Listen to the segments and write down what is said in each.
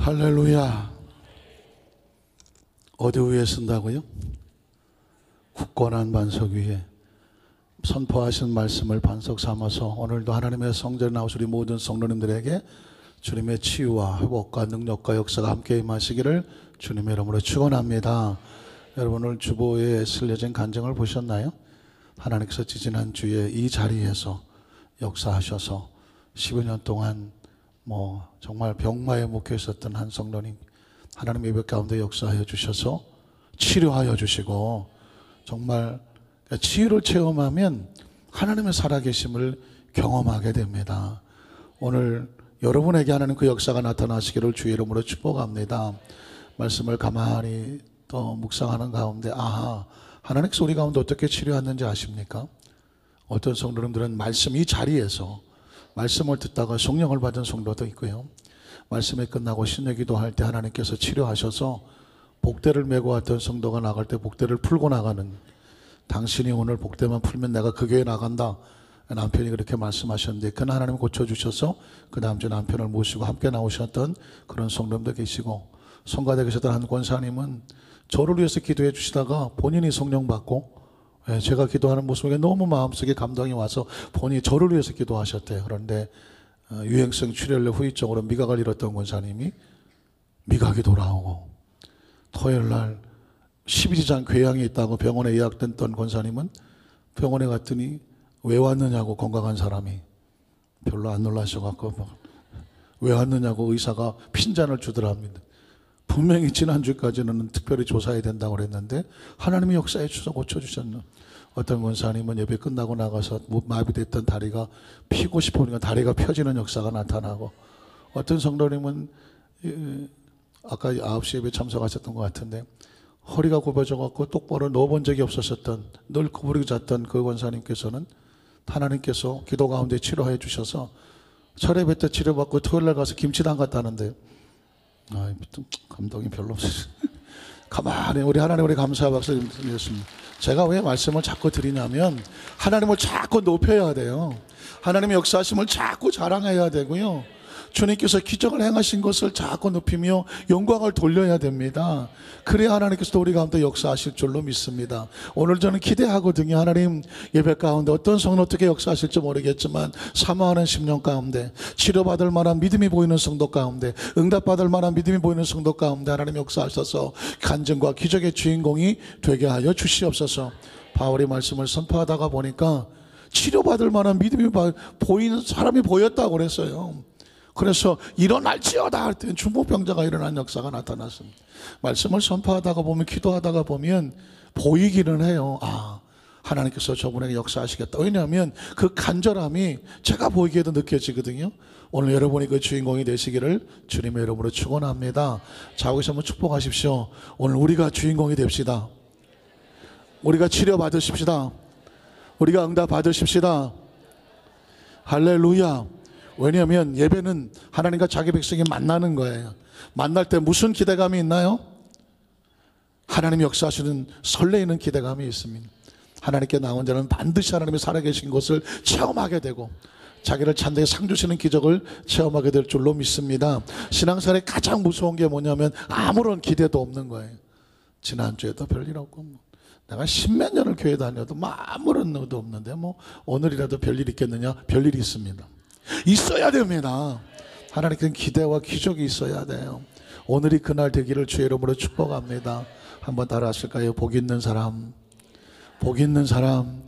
할렐루야. 어디 위에 쓴다고요? 굳건한 반석 위에 선포하신 말씀을 반석 삼아서 오늘도 하나님의 성전에 나오신 우리 모든 성도님들에게 주님의 치유와 회복과 능력과 역사가 함께 임하시기를 주님의 이름으로 축원합니다. 여러분, 오늘 주보에 실려진 간증을 보셨나요? 하나님께서 지지난주에 이 자리에서 역사하셔서 10여 년 동안 정말 병마에 묵혀 있었던 한 성도님, 하나님의 예배 가운데 역사하여 주셔서 치료하여 주시고, 정말 치유를 체험하면 하나님의 살아계심을 경험하게 됩니다. 오늘 여러분에게 하나님 그 역사가 나타나시기를 주의 이름으로 축복합니다. 말씀을 가만히 또 묵상하는 가운데 하나님께서 우리 가운데 어떻게 치료하는지 아십니까? 어떤 성도님들은 말씀 이 자리에서 말씀을 듣다가 성령을 받은 성도도 있고요, 말씀이 끝나고 신뢰기도 할 때 하나님께서 치료하셔서 복대를 메고 왔던 성도가 나갈 때 복대를 풀고 나가는, 당신이 오늘 복대만 풀면 내가 그 교회 나간다, 남편이 그렇게 말씀하셨는데 그날 하나님 고쳐주셔서 그 다음 주 남편을 모시고 함께 나오셨던 그런 성도님도 계시고, 성가대 계셨던 한 권사님은 저를 위해서 기도해 주시다가 본인이 성령 받고, 제가 기도하는 모습에 너무 마음속에 감동이 와서 본인이 저를 위해서 기도하셨대요. 그런데 유행성 출혈로 후유증으로 미각을 잃었던 권사님이 미각이 돌아오고, 토요일날 12지장 궤양이 있다고 병원에 예약됐던 권사님은 병원에 갔더니 왜 왔느냐고, 건강한 사람이 별로 안 놀라셔갖고 왜 왔느냐고 의사가 핀잔을 주더랍니다. 분명히 지난주까지는 특별히 조사해야 된다고 그랬는데 하나님이 역사해 주셔서 고쳐주셨네. 어떤 권사님은 예배 끝나고 나가서 마비됐던 다리가 피고 싶으니까 다리가 펴지는 역사가 나타나고, 어떤 성도님은 아까 9시 예배 참석하셨던 것 같은데 허리가 굽어져갖고 똑바로 누워본 적이 없었던, 늘 구부리고 잤던 그 권사님께서는 하나님께서 기도 가운데 치료해 주셔서 철예배 때 치료받고 토요일날 가서 김치당 갔다는데 감동이 별로 없어요. 가만히 우리 하나님 우리 감사 박수 드리겠습니다. 제가 왜 말씀을 자꾸 드리냐면 하나님을 자꾸 높여야 돼요. 하나님의 역사하심을 자꾸 자랑해야 되고요, 주님께서 기적을 행하신 것을 자꾸 높이며 영광을 돌려야 됩니다. 그래야 하나님께서 우리 가운데 역사하실 줄로 믿습니다. 오늘 저는 기대하거든요. 하나님 예배 가운데 어떤 성도 어떻게 역사하실지 모르겠지만 사모하는 심령 가운데, 치료받을 만한 믿음이 보이는 성도 가운데, 응답받을 만한 믿음이 보이는 성도 가운데 하나님 역사하셔서 간증과 기적의 주인공이 되게 하여 주시옵소서. 바울이 말씀을 선포하다가 보니까 치료받을 만한 믿음이 보이는 사람이 보였다고 그랬어요. 그래서 일어날지어다 할 때 중풍병자가 일어난 역사가 나타났습니다. 말씀을 선포하다가 보면, 기도하다가 보면 보이기는 해요. 하나님께서 저분에게 역사하시겠다. 왜냐하면 그 간절함이 제가 보이기에도 느껴지거든요. 오늘 여러분이 그 주인공이 되시기를 주님의 이름으로 축원합니다. 자, 거기서 한번 축복하십시오. 오늘 우리가 주인공이 됩시다. 우리가 치료 받으십시다. 우리가 응답 받으십시다. 할렐루야. 왜냐하면 예배는 하나님과 자기 백성이 만나는 거예요. 만날 때 무슨 기대감이 있나요? 하나님 역사하시는 설레이는 기대감이 있습니다. 하나님께 나온 자는 반드시 하나님이 살아계신 것을 체험하게 되고 자기를 찬되게 상 주시는 기적을 체험하게 될 줄로 믿습니다. 신앙생활의 가장 무서운 게 뭐냐면 아무런 기대도 없는 거예요. 지난주에도 별일 없고 내가 10몇 년을 교회 다녀도 아무런 의도 없는데 오늘이라도 별일 있겠느냐? 별일이 있습니다. 있어야 됩니다. 하나님께는 기대와 기적이 있어야 돼요. 오늘이 그날 되기를 주의 이름으로 축복합니다. 한번 따라 하실까요? 복 있는 사람, 복 있는 사람,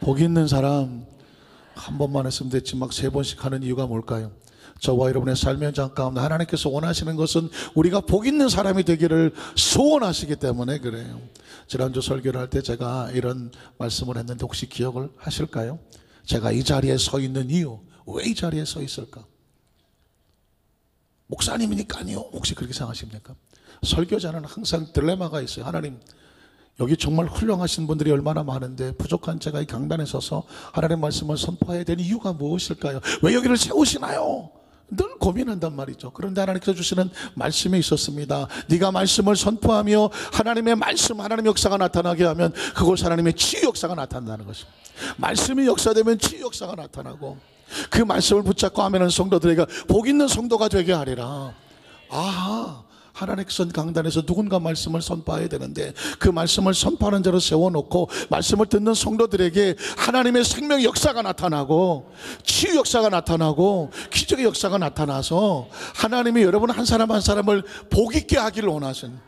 복 있는 사람. 한 번만 했으면 됐지 막 3번씩 하는 이유가 뭘까요? 저와 여러분의 삶의 현장 가운데 하나님께서 원하시는 것은 우리가 복 있는 사람이 되기를 소원하시기 때문에 그래요. 지난주 설교를 할 때 제가 이런 말씀을 했는데 혹시 기억을 하실까요? 제가 이 자리에 서 있는 이유, 왜 이 자리에 서 있을까? 목사님이니까요. 혹시 그렇게 생각하십니까? 설교자는 항상 딜레마가 있어요. 하나님, 여기 정말 훌륭하신 분들이 얼마나 많은데 부족한 제가 이 강단에 서서 하나님의 말씀을 선포해야 되는 이유가 무엇일까요? 왜 여기를 세우시나요? 늘 고민한단 말이죠. 그런데 하나님께서 주시는 말씀이 있었습니다. 네가 말씀을 선포하며 하나님의 말씀, 하나님의 역사가 나타나게 하면 그곳 하나님의 치유 역사가 나타난다는 것입니다. 말씀이 역사되면 치유 역사가 나타나고 그 말씀을 붙잡고 하면은 성도들에게 복 있는 성도가 되게 하리라. 아하, 하나님께서 강단에서 누군가 말씀을 선포해야 되는데 그 말씀을 선포하는 자로 세워놓고 말씀을 듣는 성도들에게 하나님의 생명 역사가 나타나고 치유 역사가 나타나고 기적의 역사가 나타나서 하나님이 여러분 한 사람 한 사람을 복 있게 하기를 원하신,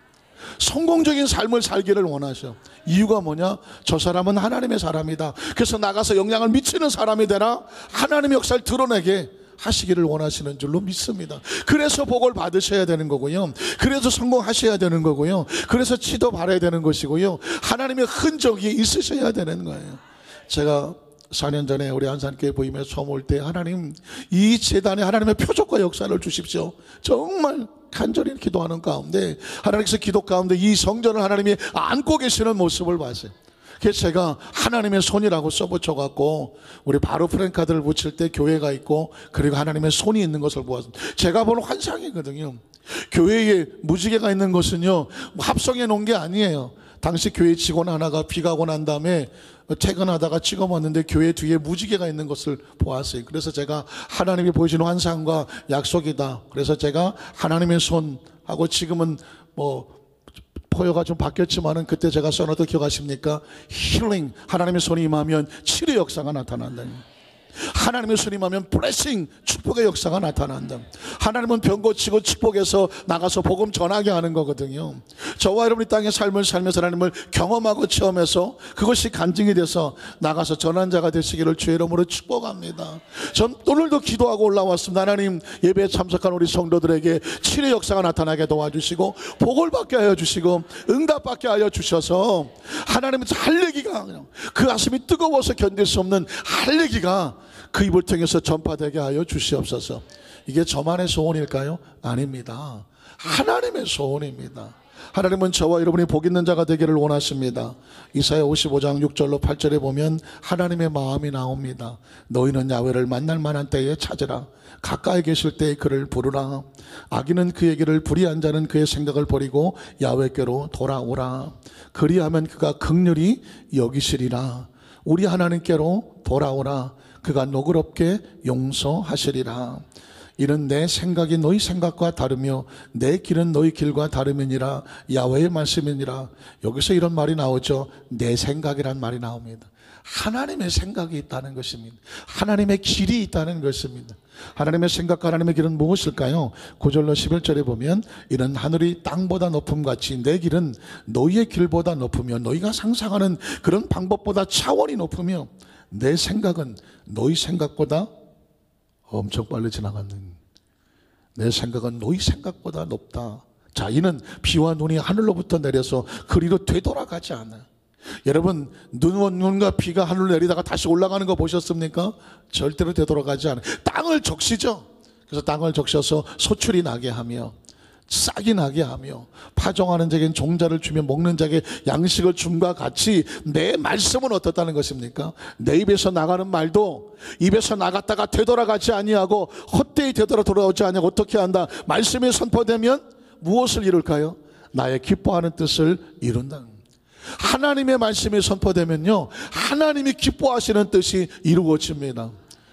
성공적인 삶을 살기를 원하셔. 이유가 뭐냐? 저 사람은 하나님의 사람이다. 그래서 나가서 영향을 미치는 사람이 되라 하나님의 역사를 드러내게 하시기를 원하시는 줄로 믿습니다. 그래서 복을 받으셔야 되는 거고요. 그래서 성공하셔야 되는 거고요. 그래서 치도 바라야 되는 것이고요. 하나님의 흔적이 있으셔야 되는 거예요. 제가 4년 전에 우리 안산교회 부임에 처음 올 때 하나님 이 재단에 하나님의 표적과 역사를 주십시오. 정말 간절히 기도하는 가운데 하나님께서 기도 가운데 이 성전을 하나님이 안고 계시는 모습을 봤어요. 그래서 제가 하나님의 손이라고 써붙여갖고 우리 바로 프랭카드를 붙일 때 교회가 있고 그리고 하나님의 손이 있는 것을 보았습니다. 제가 보는 환상이거든요. 교회에 무지개가 있는 것은요 합성해 놓은 게 아니에요. 당시 교회 직원 하나가 비가 오고 난 다음에 퇴근하다가 찍어봤는데 교회 뒤에 무지개가 있는 것을 보았어요. 그래서 제가 하나님이 보여주는 환상과 약속이다. 그래서 제가 하나님의 손하고 지금은 뭐 포효가 좀 바뀌었지만은 그때 제가 써놨던 기억하십니까? 힐링, 하나님의 손이 임하면 치료 역사가 나타난다. 하나님의 손이 임하면 블레싱, 축복의 역사가 나타난다. 하나님은 병 고치고 축복해서 나가서 복음 전하게 하는 거거든요. 저와 여러분이 땅의 삶을 살면서 하나님을 경험하고 체험해서 그것이 간증이 돼서 나가서 전한 자가 되시기를 주의 이름으로 축복합니다. 전 오늘도 기도하고 올라왔습니다. 하나님, 예배에 참석한 우리 성도들에게 치료 역사가 나타나게 도와주시고 복을 받게 하여 주시고 응답받게 하여 주셔서 하나님의 할례기가 그 가슴이 뜨거워서 견딜 수 없는 할례기가 그 입을 통해서 전파되게 하여 주시옵소서. 이게 저만의 소원일까요? 아닙니다. 하나님의 소원입니다. 하나님은 저와 여러분이 복 있는 자가 되기를 원하십니다. 이사야 55장 6절로 8절에 보면 하나님의 마음이 나옵니다. 너희는 야훼를 만날 만한 때에 찾으라. 가까이 계실 때에 그를 부르라. 악인은 그의 길을 불의한 자는 그의 생각을 버리고 야훼께로 돌아오라. 그리하면 그가 긍휼히 여기시리라. 우리 하나님께로 돌아오라. 그가 너그럽게 용서하시리라. 이는 내 생각이 너희 생각과 다르며 내 길은 너희 길과 다름이니라. 야훼의 말씀이니라. 여기서 이런 말이 나오죠. 내 생각이란 말이 나옵니다. 하나님의 생각이 있다는 것입니다. 하나님의 길이 있다는 것입니다. 하나님의 생각과 하나님의 길은 무엇일까요? 9절로 11절에 보면 이는 하늘이 땅보다 높음같이 내 길은 너희의 길보다 높으며 너희가 상상하는 그런 방법보다 차원이 높으며 내 생각은 너희 생각보다 엄청 빨리 지나가는, 내 생각은 너희 생각보다 높다. 자, 이는 비와 눈이 하늘로부터 내려서 그리로 되돌아가지 않아. 여러분, 눈과 비가 하늘로 내리다가 다시 올라가는 거 보셨습니까? 절대로 되돌아가지 않아요. 땅을 적시죠. 그래서 땅을 적셔서 소출이 나게 하며 싹이 나게 하며 파종하는 자에겐 종자를 주며 먹는 자에게 양식을 줌과 같이 내 말씀은 어떻다는 것입니까? 내 입에서 나가는 말도 입에서 나갔다가 되돌아가지 아니하고 헛되이 돌아오지 아니하고 어떻게 한다? 말씀이 선포되면 무엇을 이룰까요? 나의 기뻐하는 뜻을 이룬다. 하나님의 말씀이 선포되면요 하나님이 기뻐하시는 뜻이 이루어집니다.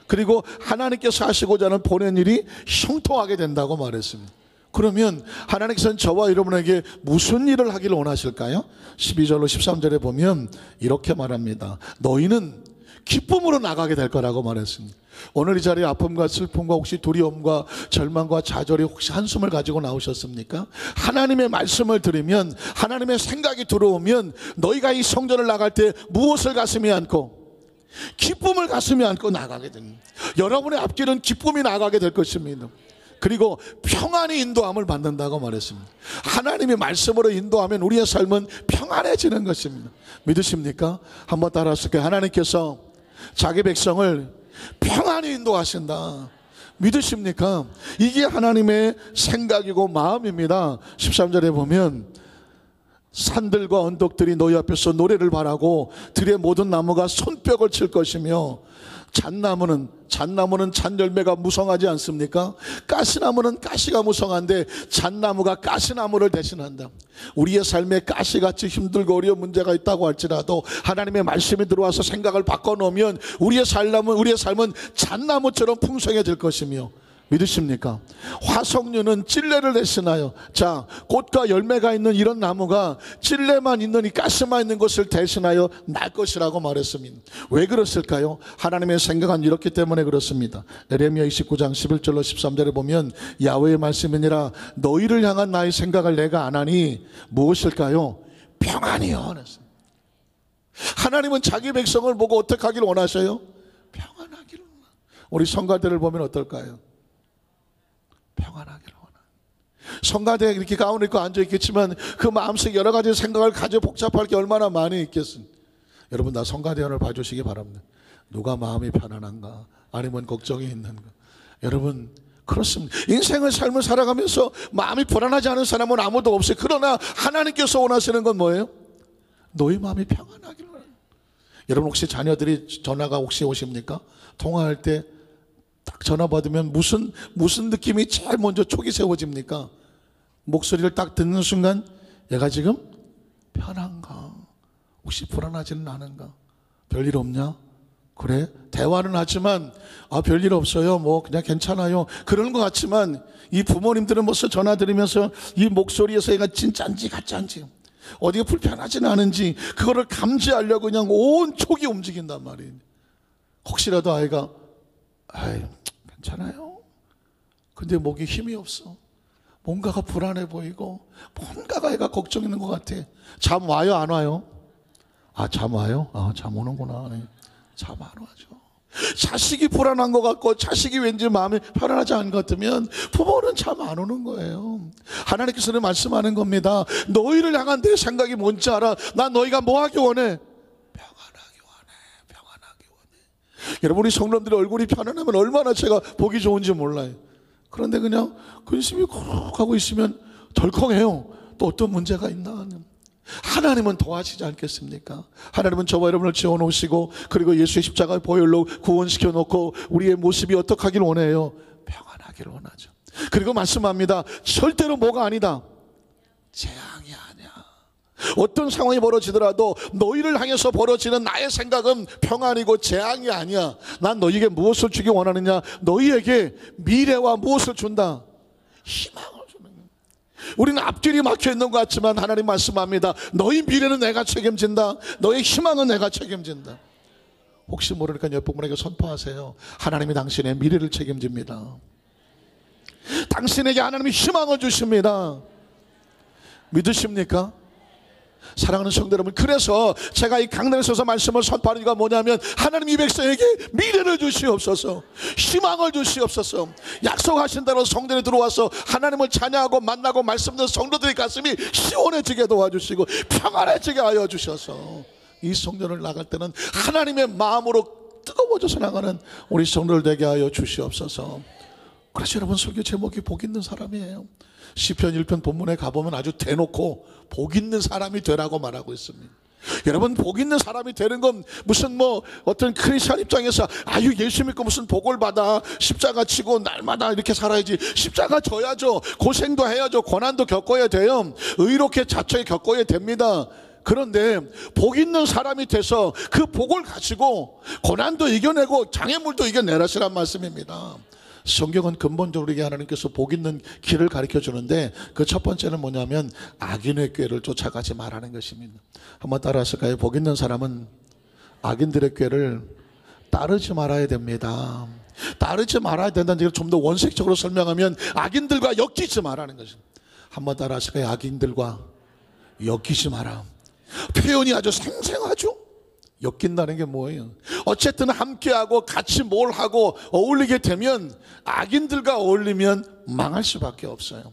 그리고 하나님께서 하시고자 하는 보낸 일이 형통하게 된다고 말했습니다. 그러면 하나님께서는 저와 여러분에게 무슨 일을 하기를 원하실까요? 12절로 13절에 보면 이렇게 말합니다. 너희는 기쁨으로 나가게 될 거라고 말했습니다. 오늘 이 자리에 아픔과 슬픔과 혹시 두려움과 절망과 좌절이 혹시 한숨을 가지고 나오셨습니까? 하나님의 말씀을 들으면, 하나님의 생각이 들어오면 너희가 이 성전을 나갈 때 무엇을 가슴에 안고? 기쁨을 가슴에 안고 나가게 됩니다. 여러분의 앞길은 기쁨이 나가게 될 것입니다. 그리고 평안이 인도함을 받는다고 말했습니다. 하나님의 말씀으로 인도하면 우리의 삶은 평안해지는 것입니다. 믿으십니까? 한번 따라하실게요. 하나님께서 자기 백성을 평안히 인도하신다. 믿으십니까? 이게 하나님의 생각이고 마음입니다. 13절에 보면 산들과 언덕들이 너희 앞에서 노래를 바라고 들의 모든 나무가 손뼉을 칠 것이며 잣나무는 잣열매가 무성하지 않습니까? 가시나무는 가시가 무성한데 잣나무가 가시나무를 대신한다. 우리의 삶에 가시같이 힘들고 어려운 문제가 있다고 할지라도 하나님의 말씀이 들어와서 생각을 바꿔놓으면 우리의 삶은 잣나무처럼 풍성해질 것이며 믿으십니까? 화석류는 찔레를 내시나요? 자, 꽃과 열매가 있는 이런 나무가 찔레만 있는, 이 가시만 있는 것을 대신하여 날 것이라고 말했습니다. 왜 그랬을까요? 하나님의 생각은 이렇기 때문에 그렇습니다. 에레미야 29장 11절로 13절에 보면 야훼의 말씀이니라 너희를 향한 나의 생각을 내가 안 하니 무엇일까요? 평안이요. 하나님은 자기 백성을 보고 어떻게 하기를 원하셔요? 평안하기를 원하세요. 우리 성가대를 보면 어떨까요? 평안하기를 원하세요. 성가대에 이렇게 가운 입고 앉아있겠지만 그 마음속에 여러 가지 생각을 가지고 복잡할 게 얼마나 많이 있겠습니까? 여러분, 나 성가대원을 봐주시기 바랍니다. 누가 마음이 편안한가? 아니면 걱정이 있는가? 여러분, 그렇습니다. 인생을 삶을 살아가면서 마음이 불안하지 않은 사람은 아무도 없어요. 그러나 하나님께서 원하시는 건 뭐예요? 너희 마음이 평안하기를 원해요. 여러분, 혹시 자녀들이 전화가 혹시 오십니까? 통화할 때 딱 전화 받으면 무슨 느낌이 제일 먼저 촉이 세워집니까? 목소리를 딱 듣는 순간 얘가 지금 편한가? 혹시 불안하지는 않은가? 별일 없냐? 그래? 대화는 하지만 별일 없어요, 뭐 그냥 괜찮아요, 그러는 것 같지만 이 부모님들은 벌써 전화 드리면서 이 목소리에서 얘가 진짜인지 가짜인지 어디가 불편하지는 않은지 그거를 감지하려고 그냥 온 촉이 움직인단 말이에요. 혹시라도 아이가 괜찮아요, 근데 목에 힘이 없어, 뭔가가 불안해 보이고 뭔가가 애가 걱정 있는 것 같아. 잠 와요, 안 와요? 잠 와요? 잠 오는구나. 네. 잠 안 와죠. 자식이 불안한 것 같고 자식이 왠지 마음이 편안하지 않은 것 같으면 부모는 잠 안 오는 거예요. 하나님께서는 말씀하는 겁니다. 너희를 향한 내 생각이 뭔지 알아? 난 너희가 뭐 하기 원해? 평안하기 원해. 평안하기 원해. 여러분, 우리 성도님들의 얼굴이 편안하면 얼마나 제가 보기 좋은지 몰라요. 그런데 그냥 근심이 콕 하고 있으면 덜컹해요. 또 어떤 문제가 있나. 하나님은 도와주지 않겠습니까? 하나님은 저와 여러분을 지어놓으시고 그리고 예수의 십자가 보혈로 구원시켜 놓고 우리의 모습이 어떻게 하길 원해요? 평안하기를 원하죠. 그리고 말씀합니다. 절대로 뭐가 아니다, 재앙이 아니야. 어떤 상황이 벌어지더라도 너희를 향해서 벌어지는 나의 생각은 평안이고 재앙이 아니야. 난 너희에게 무엇을 주기 원하느냐? 너희에게 미래와 무엇을 준다? 희망을. 우리는 앞길이 막혀있는 것 같지만 하나님 말씀합니다. 너희 미래는 내가 책임진다. 너의 희망은 내가 책임진다. 혹시 모르니까 옆 분에게 선포하세요. 하나님이 당신의 미래를 책임집니다. 당신에게 하나님이 희망을 주십니다. 믿으십니까? 사랑하는 성도 여러분, 그래서 제가 이 강단에 서서 말씀을 선포하는 이유가 뭐냐면 하나님 이 백성에게 미래를 주시옵소서, 희망을 주시옵소서. 약속하신 대로 성전에 들어와서 하나님을 찬양하고 만나고 말씀 듣는 성도들의 가슴이 시원해지게 도와주시고 평안해지게 하여 주셔서 이 성전을 나갈 때는 하나님의 마음으로 뜨거워져서 나가는 우리 성도들 되게 하여 주시옵소서. 그래서 여러분, 설교 제목이 복 있는 사람이에요. 시편 1편 본문에 가보면 아주 대놓고 복 있는 사람이 되라고 말하고 있습니다. 여러분, 복 있는 사람이 되는 건 무슨 어떤 크리스찬 입장에서 예수 믿고 무슨 복을 받아 십자가 치고 날마다 이렇게 살아야지. 십자가 져야죠. 고생도 해야죠. 고난도 겪어야 돼요. 의롭게 자처에 겪어야 됩니다. 그런데 복 있는 사람이 돼서 그 복을 가지고 고난도 이겨내고 장애물도 이겨내라시란 말씀입니다. 성경은 근본적으로 하나님께서 복 있는 길을 가르쳐 주는데 그 첫 번째는 뭐냐면 악인의 꾀를 쫓아가지 말라는 것입니다. 한번 따라하실까요? 복 있는 사람은 악인들의 꾀를 따르지 말아야 됩니다. 따르지 말아야 된다는 얘기를 좀 더 원색적으로 설명하면 악인들과 엮이지 말라는 것입니다. 한번 따라하실까요? 악인들과 엮이지 마라. 표현이 아주 생생하죠. 엮인다는 게 뭐예요? 어쨌든 함께하고 같이 뭘 하고 어울리게 되면 악인들과 어울리면 망할 수밖에 없어요.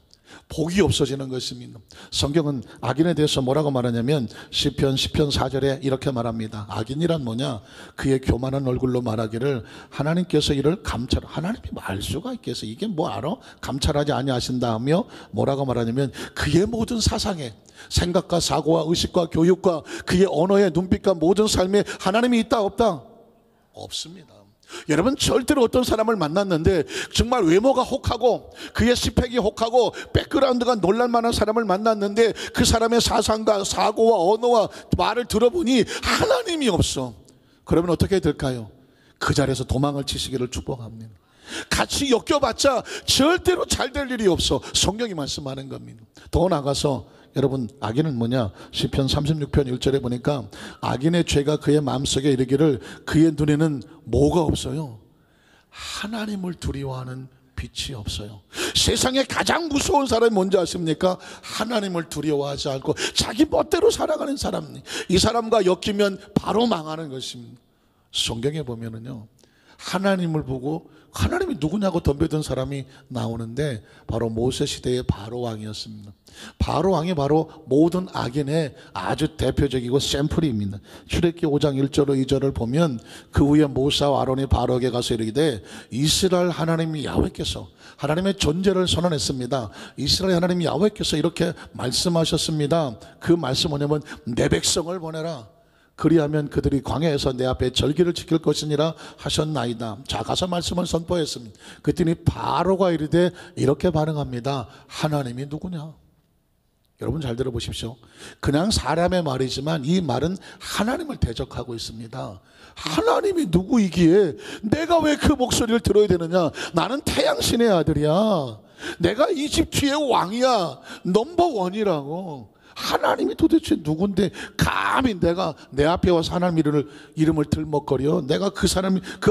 복이 없어지는 것입니다. 성경은 악인에 대해서 뭐라고 말하냐면 시편 10편 4절에 이렇게 말합니다. 악인이란 뭐냐? 그의 교만한 얼굴로 말하기를 하나님께서 이를 하나님이 말 수가 있겠어? 이게 뭐 알아? 감찰하지 아니하신다 하며 뭐라고 말하냐면 그의 모든 사상에 생각과 사고와 의식과 교육과 그의 언어의 눈빛과 모든 삶에 하나님이 있다 없다? 없습니다. 여러분, 절대로 어떤 사람을 만났는데 정말 외모가 혹하고 그의 스펙이 혹하고 백그라운드가 놀랄만한 사람을 만났는데 그 사람의 사상과 사고와 언어와 말을 들어보니 하나님이 없어. 그러면 어떻게 될까요? 그 자리에서 도망을 치시기를 축복합니다. 같이 엮여봤자 절대로 잘 될 일이 없어. 성경이 말씀하는 겁니다. 더 나가서 여러분, 악인은 뭐냐? 시편 36편 1절에 보니까 악인의 죄가 그의 마음속에 이르기를 그의 눈에는 뭐가 없어요? 하나님을 두려워하는 빛이 없어요. 세상에 가장 무서운 사람이 뭔지 아십니까? 하나님을 두려워하지 않고 자기 멋대로 살아가는 사람. 이 사람과 엮이면 바로 망하는 것입니다. 성경에 보면은요, 하나님을 보고 하나님이 누구냐고 덤벼든 사람이 나오는데 바로 모세 시대의 바로 왕이었습니다. 바로 왕이 바로 모든 악인의 아주 대표적이고 샘플입니다. 출애굽기 5장 1절로 2절을 보면 그 후에 모세와 아론이 바로에게 가서 이르기되 이스라엘 하나님 야훼께서, 하나님의 존재를 선언했습니다. 이스라엘 하나님 야훼께서 이렇게 말씀하셨습니다. 그 말씀 뭐냐면 내 백성을 보내라. 그리하면 그들이 광야에서 내 앞에 절기를 지킬 것이니라 하셨나이다. 자, 가서 말씀을 선포했습니다. 그랬더니 바로가 이르되 이렇게 반응합니다. 하나님이 누구냐? 여러분 잘 들어보십시오. 그냥 사람의 말이지만 이 말은 하나님을 대적하고 있습니다. 하나님이 누구이기에 내가 왜 그 목소리를 들어야 되느냐? 나는 태양신의 아들이야. 내가 이집트의 왕이야. 넘버원이라고. 하나님이 도대체 누군데 감히 내가 내 앞에 와서 하나님 이름을 들먹거려? 내가 그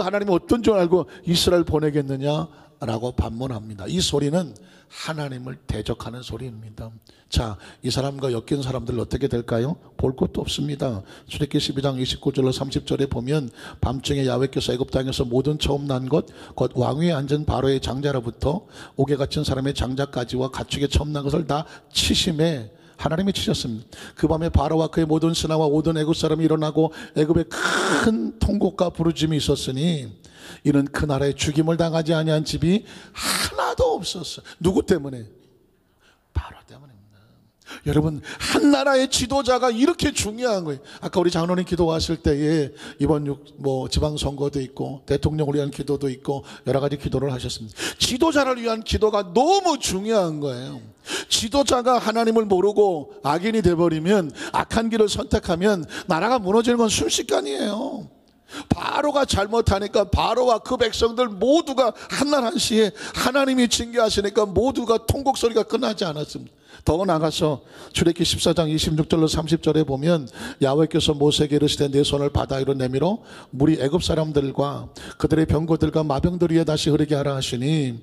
하나님이 어떤 줄 알고 이스라엘 보내겠느냐라고 반문합니다. 이 소리는 하나님을 대적하는 소리입니다. 자, 이 사람과 엮인 사람들 어떻게 될까요? 볼 것도 없습니다. 출애굽기 12장 29절로 30절에 보면 밤중에 야훼께서 애굽 땅에서 모든 처음 난 것 곧 왕위에 앉은 바로의 장자로부터 옥에 갇힌 사람의 장자까지와 가축의 처음 난 것을 다 치심해 하나님이 치셨습니다. 그 밤에 바로와 그의 모든 신하와 모든 애굽 사람이 일어나고 애굽에 큰 통곡과 부르짐이 있었으니 이는 그 나라에 죽임을 당하지 아니한 집이 하나도 없었어요. 누구 때문에? 바로 때문입니다. 여러분, 한 나라의 지도자가 이렇게 중요한 거예요. 아까 우리 장로님 기도하실 때에 이번 지방선거도 있고 대통령을 위한 기도도 있고 여러 가지 기도를 하셨습니다. 지도자를 위한 기도가 너무 중요한 거예요. 지도자가 하나님을 모르고 악인이 돼버리면, 악한 길을 선택하면 나라가 무너지는 건 순식간이에요. 바로가 잘못하니까 바로와 그 백성들 모두가 한날 한시에 하나님이 징계하시니까 모두가 통곡 소리가 끝나지 않았습니다. 더 나가서 출애굽기 14장 26절로 30절에 보면 야훼께서 모세에게 이르시되 내 손을 바다 위로 내밀어 물이 애굽 사람들과 그들의 병거들과 마병들 위에 다시 흐르게 하라 하시니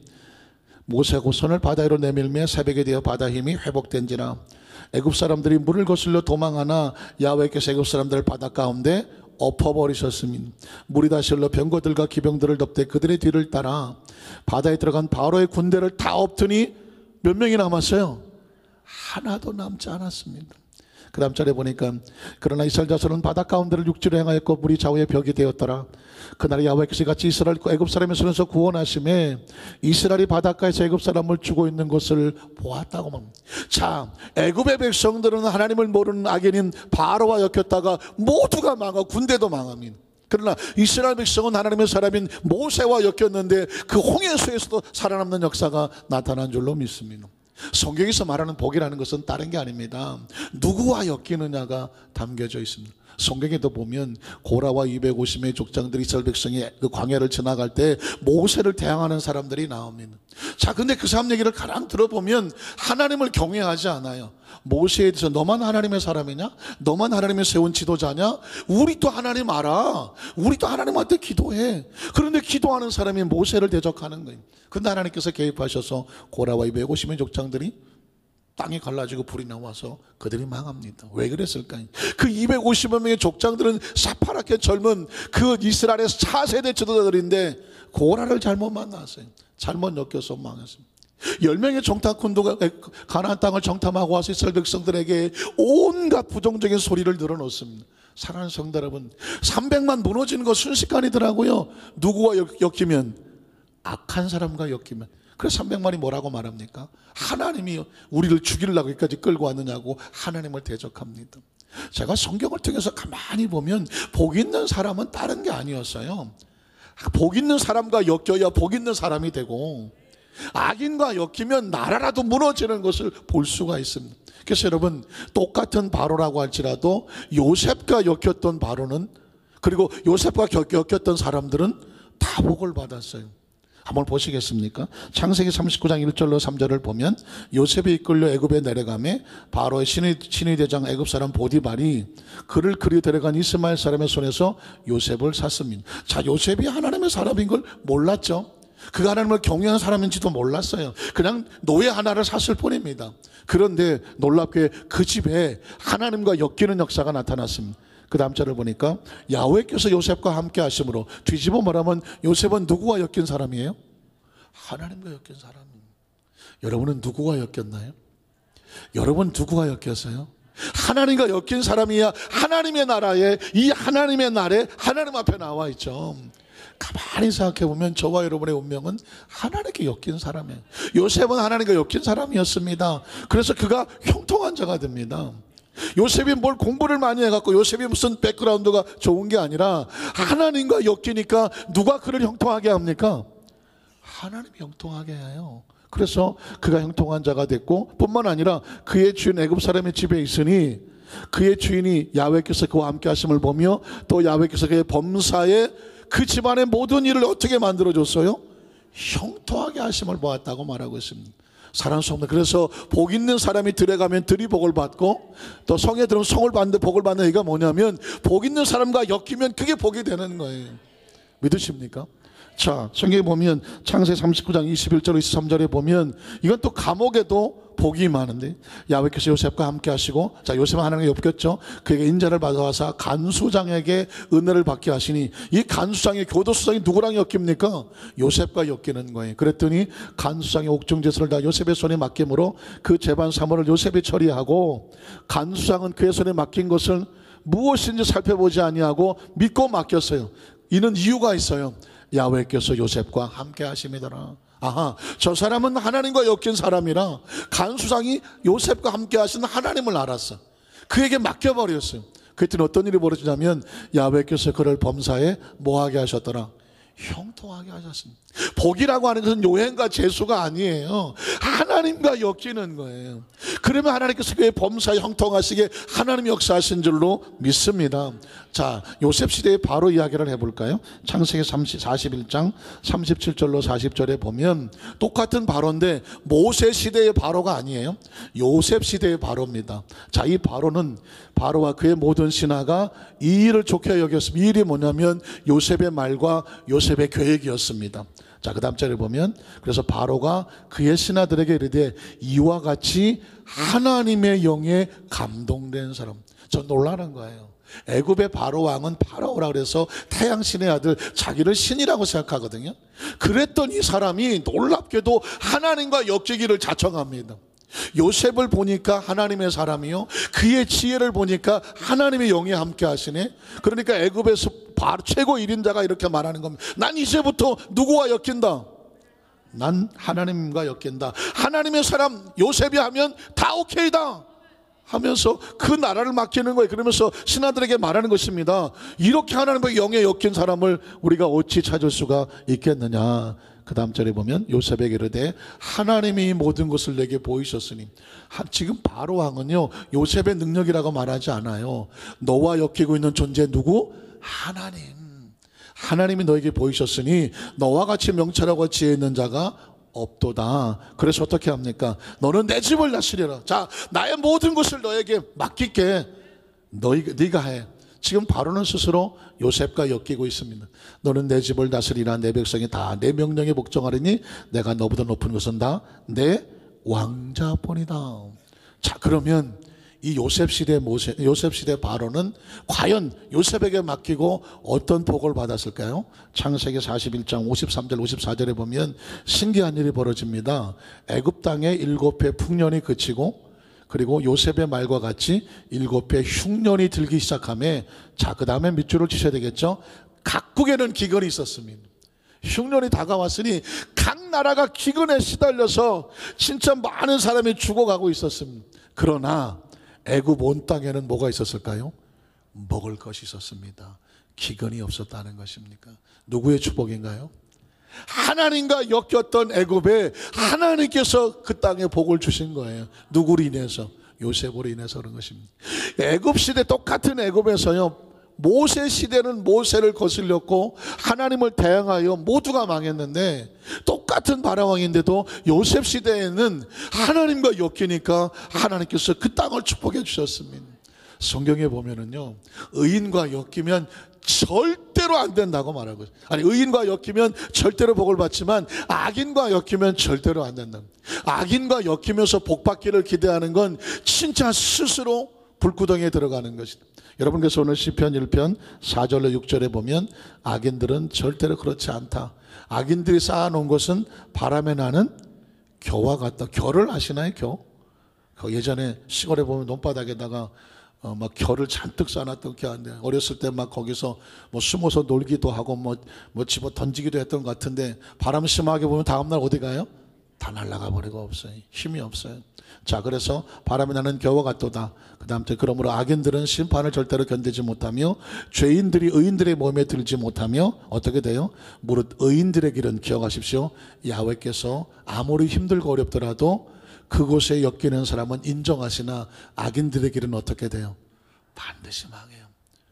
모세가 손을 바다 위로 내밀매 새벽에 되어 바다 힘이 회복된지라. 애굽 사람들이 물을 거슬러 도망하나 야훼께서 애굽 사람들을 바다 가운데 엎어버리셨습니다. 물이 다시 흘러 병거들과 기병들을 덮되 그들의 뒤를 따라 바다에 들어간 바로의 군대를 다 엎더니 몇 명이 남았어요? 하나도 남지 않았습니다. 그 다음 절에 보니까 그러나 이스라엘 자손은 바다 가운데를 육지로 행하였고 물이 좌우에 벽이 되었더라. 그날에 야훼께서 같이 이스라엘 애굽 사람의 손에서 구원하심에 이스라엘이 바닷가에서 애굽 사람을 죽고 있는 것을 보았다고 말합니다. 자, 애굽의 백성들은 하나님을 모르는 악인인 바로와 엮였다가 모두가 망하고 군대도 망합니다. 그러나 이스라엘 백성은 하나님의 사람인 모세와 엮였는데 그 홍해수에서도 살아남는 역사가 나타난 줄로 믿습니다. 성경에서 말하는 복이라는 것은 다른 게 아닙니다. 누구와 엮이느냐가 담겨져 있습니다. 성경에도 보면 고라와 250명의 족장들이 이스라엘 백성이 그 광야를 지나갈 때 모세를 대항하는 사람들이 나옵니다. 자, 근데 그 사람 얘기를 가랑 들어보면 하나님을 경외하지 않아요. 모세에 대해서 너만 하나님의 사람이냐? 너만 하나님의 세운 지도자냐? 우리 또 하나님 알아. 우리 또 하나님한테 기도해. 그런데 기도하는 사람이 모세를 대적하는 거예요. 근데 하나님께서 개입하셔서 고라와 250명의 족장들이 땅이 갈라지고 불이 나와서 그들이 망합니다. 왜 그랬을까요? 그 250여 명의 족장들은 새파랗게 젊은 그 이스라엘의 4세대 지도자들인데 고라를 잘못 만났어요. 잘못 엮여서 망했습니다. 10명의 정탐꾼도가 가나안 땅을 정탐하고 와서 이스라엘 백성들에게 온갖 부정적인 소리를 늘어놓습니다. 사랑하는 성도 여러분, 300만 무너지는 거 순식간이더라고요. 누구와 엮이면? 악한 사람과 엮이면. 그래서 300만이 뭐라고 말합니까? 하나님이 우리를 죽이려고 여기까지 끌고 왔느냐고 하나님을 대적합니다. 제가 성경을 통해서 가만히 보면 복 있는 사람은 다른 게 아니었어요. 복 있는 사람과 엮여야 복 있는 사람이 되고 악인과 엮이면 나라라도 무너지는 것을 볼 수가 있습니다. 그래서 여러분, 똑같은 바로라고 할지라도 요셉과 엮였던 바로는, 그리고 요셉과 엮였던 사람들은 다 복을 받았어요. 한번 보시겠습니까? 창세기 39장 1절로 3절을 보면 요셉이 이끌려 애굽에 내려가매 바로의 신의 대장 애굽 사람 보디발이 그를 그리 데려간 이스마엘 사람의 손에서 요셉을 샀습니다. 자, 요셉이 하나님의 사람인 걸 몰랐죠. 그가 하나님을 경외하는 사람인지도 몰랐어요. 그냥 노예 하나를 샀을 뿐입니다. 그런데 놀랍게 그 집에 하나님과 엮이는 역사가 나타났습니다. 그 다음 절을 보니까 야훼께서 요셉과 함께 하심으로, 뒤집어 말하면 요셉은 누구와 엮인 사람이에요? 하나님과 엮인 사람입니다. 여러분은 누구와 엮였나요? 여러분 누구와 엮였어요? 하나님과 엮인 사람이야 하나님의 나라에, 이 하나님의 날에 하나님 앞에 나와 있죠. 가만히 생각해 보면 저와 여러분의 운명은 하나님께 엮인 사람이에요. 요셉은 하나님과 엮인 사람이었습니다. 그래서 그가 형통한 자가 됩니다. 요셉이 뭘 공부를 많이 해갖고 요셉이 무슨 백그라운드가 좋은 게 아니라 하나님과 엮이니까 누가 그를 형통하게 합니까? 하나님이 형통하게 해요. 그래서 그가 형통한 자가 됐고, 뿐만 아니라 그의 주인 애굽 사람의 집에 있으니 그의 주인이 야훼께서 그와 함께 하심을 보며 또 야훼께서 그의 범사에 그 집안의 모든 일을 어떻게 만들어줬어요? 형통하게 하심을 보았다고 말하고 있습니다. 사랑하는 성도, 그래서 복 있는 사람이 들에 가면 들이 복을 받고, 또 성에 들어오면 성을 받는데 복을 받는 얘기가 뭐냐면 복 있는 사람과 엮이면 그게 복이 되는 거예요. 믿으십니까? 자, 성경에 보면 창세기 39장 21절 23절에 보면 이건 또 감옥에도 복이 많은데, 야훼께서 요셉과 함께 하시고, 자, 요셉은 하나님께 엮였죠. 그에게 인자를 받아와서 간수장에게 은혜를 받게 하시니, 이 간수장의 교도소장이 누구랑 엮입니까? 요셉과 엮이는 거예요. 그랬더니 간수장의 옥중제사를 다 요셉의 손에 맡김으로 그 재반 사물을 요셉이 처리하고, 간수장은 그의 손에 맡긴 것을 무엇인지 살펴보지 아니하고 믿고 맡겼어요. 이는 이유가 있어요. 야훼께서 요셉과 함께 하심이더라. 아하, 저 사람은 하나님과 엮인 사람이라 간수장이 요셉과 함께 하시는 하나님을 알았어. 그에게 맡겨버렸어요. 그랬더니 어떤 일이 벌어지냐면 야훼께서 그를 범사에 뭐하게 하셨더라? 형통하게 하셨습니다. 복이라고 하는 것은 요행과 재수가 아니에요. 하나님과 엮이는 거예요. 그러면 하나님께서 그의 범사에 형통하시게 하나님이 역사하신 줄로 믿습니다. 자, 요셉 시대의 바로 이야기를 해볼까요? 창세기 41장 37절로 40절에 보면 똑같은 바로인데 모세 시대의 바로가 아니에요. 요셉 시대의 바로입니다. 자, 이 바로는 바로와 그의 모든 신하가 이 일을 좋게 여겼습니다. 이 일이 뭐냐면 요셉의 말과 요셉의 계획이었습니다. 자, 그 다음 절에 보면 그래서 바로가 그의 신하들에게 이르되 이와 같이 하나님의 영에 감동된 사람. 전 놀라는 거예요. 애굽의 바로 왕은 파라오라 그래서 태양신의 아들, 자기를 신이라고 생각하거든요. 그랬던 이 사람이 놀랍게도 하나님과 엮이기를 자청합니다. 요셉을 보니까 하나님의 사람이요, 그의 지혜를 보니까 하나님의 영이 함께 하시네. 그러니까 애굽에서 최고 1인자가 이렇게 말하는 겁니다. 난 이제부터 누구와 엮인다? 난 하나님과 엮인다. 하나님의 사람 요셉이 하면 다 오케이다 하면서 그 나라를 맡기는 거예요. 그러면서 신하들에게 말하는 것입니다. 이렇게 하나님의 영에 엮인 사람을 우리가 어찌 찾을 수가 있겠느냐. 그 다음 절에 보면 요셉에게 이르되 하나님이 모든 것을 내게 보이셨으니, 지금 바로 왕은요 요셉의 능력이라고 말하지 않아요. 너와 엮이고 있는 존재 누구? 하나님. 하나님이 너에게 보이셨으니 너와 같이 명철하고 지혜 있는 자가 없도다. 그래서 어떻게 합니까? 너는 내 집을 다스려라. 자, 나의 모든 것을 너에게 맡길게. 네가 해. 지금 바로는 스스로 요셉과 엮이고 있습니다. 너는 내 집을 다스리라. 내 백성이 다 내 명령에 복종하리니 내가 너보다 높은 것은 다 내 왕자뿐이다. 자, 그러면 이 요셉 시대 바로는 과연 요셉에게 맡기고 어떤 복을 받았을까요? 창세기 41장 53절 54절에 보면 신기한 일이 벌어집니다. 애굽 땅에 7해 풍년이 그치고, 그리고 요셉의 말과 같이 7해 흉년이 들기 시작하며, 자, 그 다음에 밑줄을 치셔야 되겠죠. 각국에는 기근이 있었습니다. 흉년이 다가왔으니 각 나라가 기근에 시달려서 진짜 많은 사람이 죽어가고 있었습니다. 그러나 애굽 온 땅에는 뭐가 있었을까요? 먹을 것이 있었습니다. 기근이 없었다는 것입니까? 누구의 축복인가요? 하나님과 엮였던 애굽에 하나님께서 그 땅에 복을 주신 거예요. 누구로 인해서? 요셉으로 인해서 그런 것입니다. 애굽 시대 똑같은 애굽에서요 모세 시대는 모세를 거슬렸고 하나님을 대항하여 모두가 망했는데, 똑같은 바라왕인데도 요셉 시대에는 하나님과 엮이니까 하나님께서 그 땅을 축복해 주셨습니다. 성경에 보면은요, 의인과 엮이면 절대로 안 된다고 말하고 있어요. 아니, 의인과 엮이면 절대로 복을 받지만 악인과 엮이면 절대로 안 된다. 악인과 엮이면서 복 받기를 기대하는 건 진짜 스스로 불구덩이에 들어가는 것이다. 여러분께서 오늘 시편 1편 4절로 6절에 보면 악인들은 절대로 그렇지 않다. 악인들이 쌓아놓은 것은 바람에 나는 겨와 같다. 겨를 아시나요? 겨? 예전에 시골에 보면 논바닥에다가 막 겨를 잔뜩 쌓아놨던 게 아니에요. 어렸을 때 막 거기서 뭐 숨어서 놀기도 하고 뭐 집어 던지기도 했던 것 같은데, 바람 심하게 보면 다음날 어디 가요? 다 날아가 버리고 없어요. 힘이 없어요. 자, 그래서 바람이 나는 겨와 같도다. 그 다음 때 그러므로 악인들은 심판을 절대로 견디지 못하며 죄인들이 의인들의 몸에 들지 못하며 어떻게 돼요? 무릇 의인들의 길은 기억하십시오. 야훼께서 아무리 힘들고 어렵더라도 그곳에 엮이는 사람은 인정하시나 악인들의 길은 어떻게 돼요? 반드시 망해요.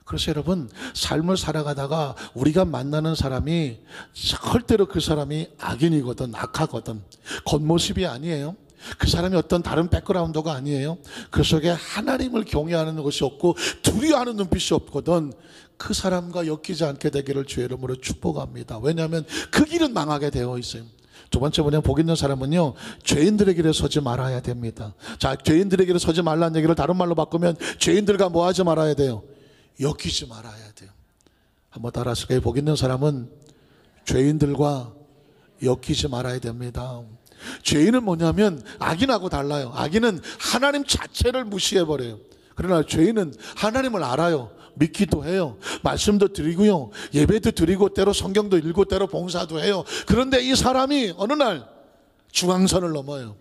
그래서 여러분, 삶을 살아가다가 우리가 만나는 사람이 절대로 그 사람이 악인이거든, 악하거든, 겉모습이 아니에요. 그 사람이 어떤 다른 백그라운드가 아니에요. 그 속에 하나님을 경외하는 것이 없고 두려워하는 눈빛이 없거든. 그 사람과 엮이지 않게 되기를 주의 이름으로 축복합니다. 왜냐하면 그 길은 망하게 되어 있어요. 두 번째 뭐냐면, 복 있는 사람은요, 죄인들의 길에 서지 말아야 됩니다. 자, 죄인들의 길에 서지 말라는 얘기를 다른 말로 바꾸면 죄인들과 뭐 하지 말아야 돼요? 엮이지 말아야 돼요. 한번 따라하실까요? 복 있는 사람은 죄인들과 엮이지 말아야 됩니다. 죄인은 뭐냐면 악인하고 달라요. 악인은 하나님 자체를 무시해버려요. 그러나 죄인은 하나님을 알아요. 믿기도 해요. 말씀도 드리고요, 예배도 드리고 때로 성경도 읽고 때로 봉사도 해요. 그런데 이 사람이 어느 날 중앙선을 넘어요.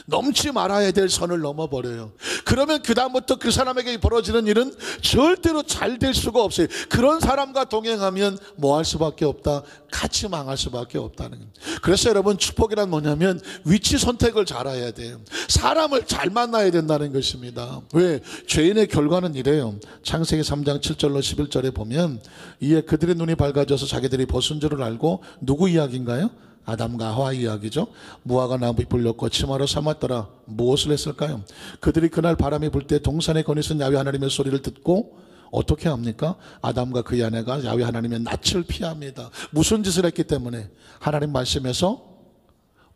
넘지 말아야 될 선을 넘어버려요. 그러면 그 다음부터 그 사람에게 벌어지는 일은 절대로 잘 될 수가 없어요. 그런 사람과 동행하면 뭐 할 수밖에 없다? 같이 망할 수밖에 없다는 거예요. 그래서 여러분, 축복이란 뭐냐면 위치 선택을 잘해야 돼요. 사람을 잘 만나야 된다는 것입니다. 왜? 죄인의 결과는 이래요. 창세기 3장 7절로 11절에 보면, 이에 그들의 눈이 밝아져서 자기들이 벗은 줄을 알고, 누구 이야기인가요? 아담과 하와 이야기죠. 무화과 나무 잎을 엮고 치마로 삼았더라. 무엇을 했을까요? 그들이 그날 바람이 불 때 동산에 거니선 야훼 하나님의 소리를 듣고 어떻게 합니까? 아담과 그의 아내가 야훼 하나님의 낯을 피합니다. 무슨 짓을 했기 때문에? 하나님 말씀에서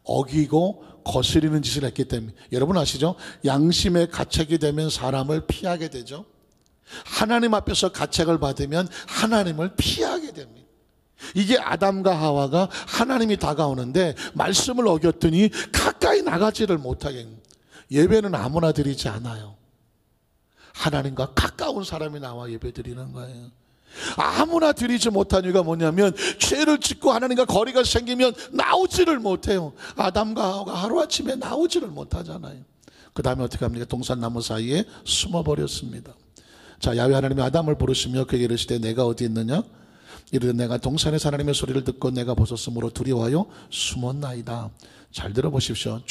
어기고 거스리는 짓을 했기 때문에. 여러분 아시죠? 양심의 가책이 되면 사람을 피하게 되죠. 하나님 앞에서 가책을 받으면 하나님을 피하게 됩니다. 이게 아담과 하와가 하나님이 다가오는데 말씀을 어겼더니 가까이 나가지를 못하게. 예배는 아무나 드리지 않아요. 하나님과 가까운 사람이 나와 예배 드리는 거예요. 아무나 드리지 못한 이유가 뭐냐면, 죄를 짓고 하나님과 거리가 생기면 나오지를 못해요. 아담과 하와가 하루아침에 나오지를 못하잖아요. 그 다음에 어떻게 합니까? 동산나무 사이에 숨어버렸습니다. 자, 야훼 하나님이 아담을 부르시며 그에게 이르시되 내가 어디 있느냐? 이르되 내가 동산에서 하나님의 소리를 듣고 내가 벗었으므로 두려워하여 숨었나이다. 잘 들어보십시오.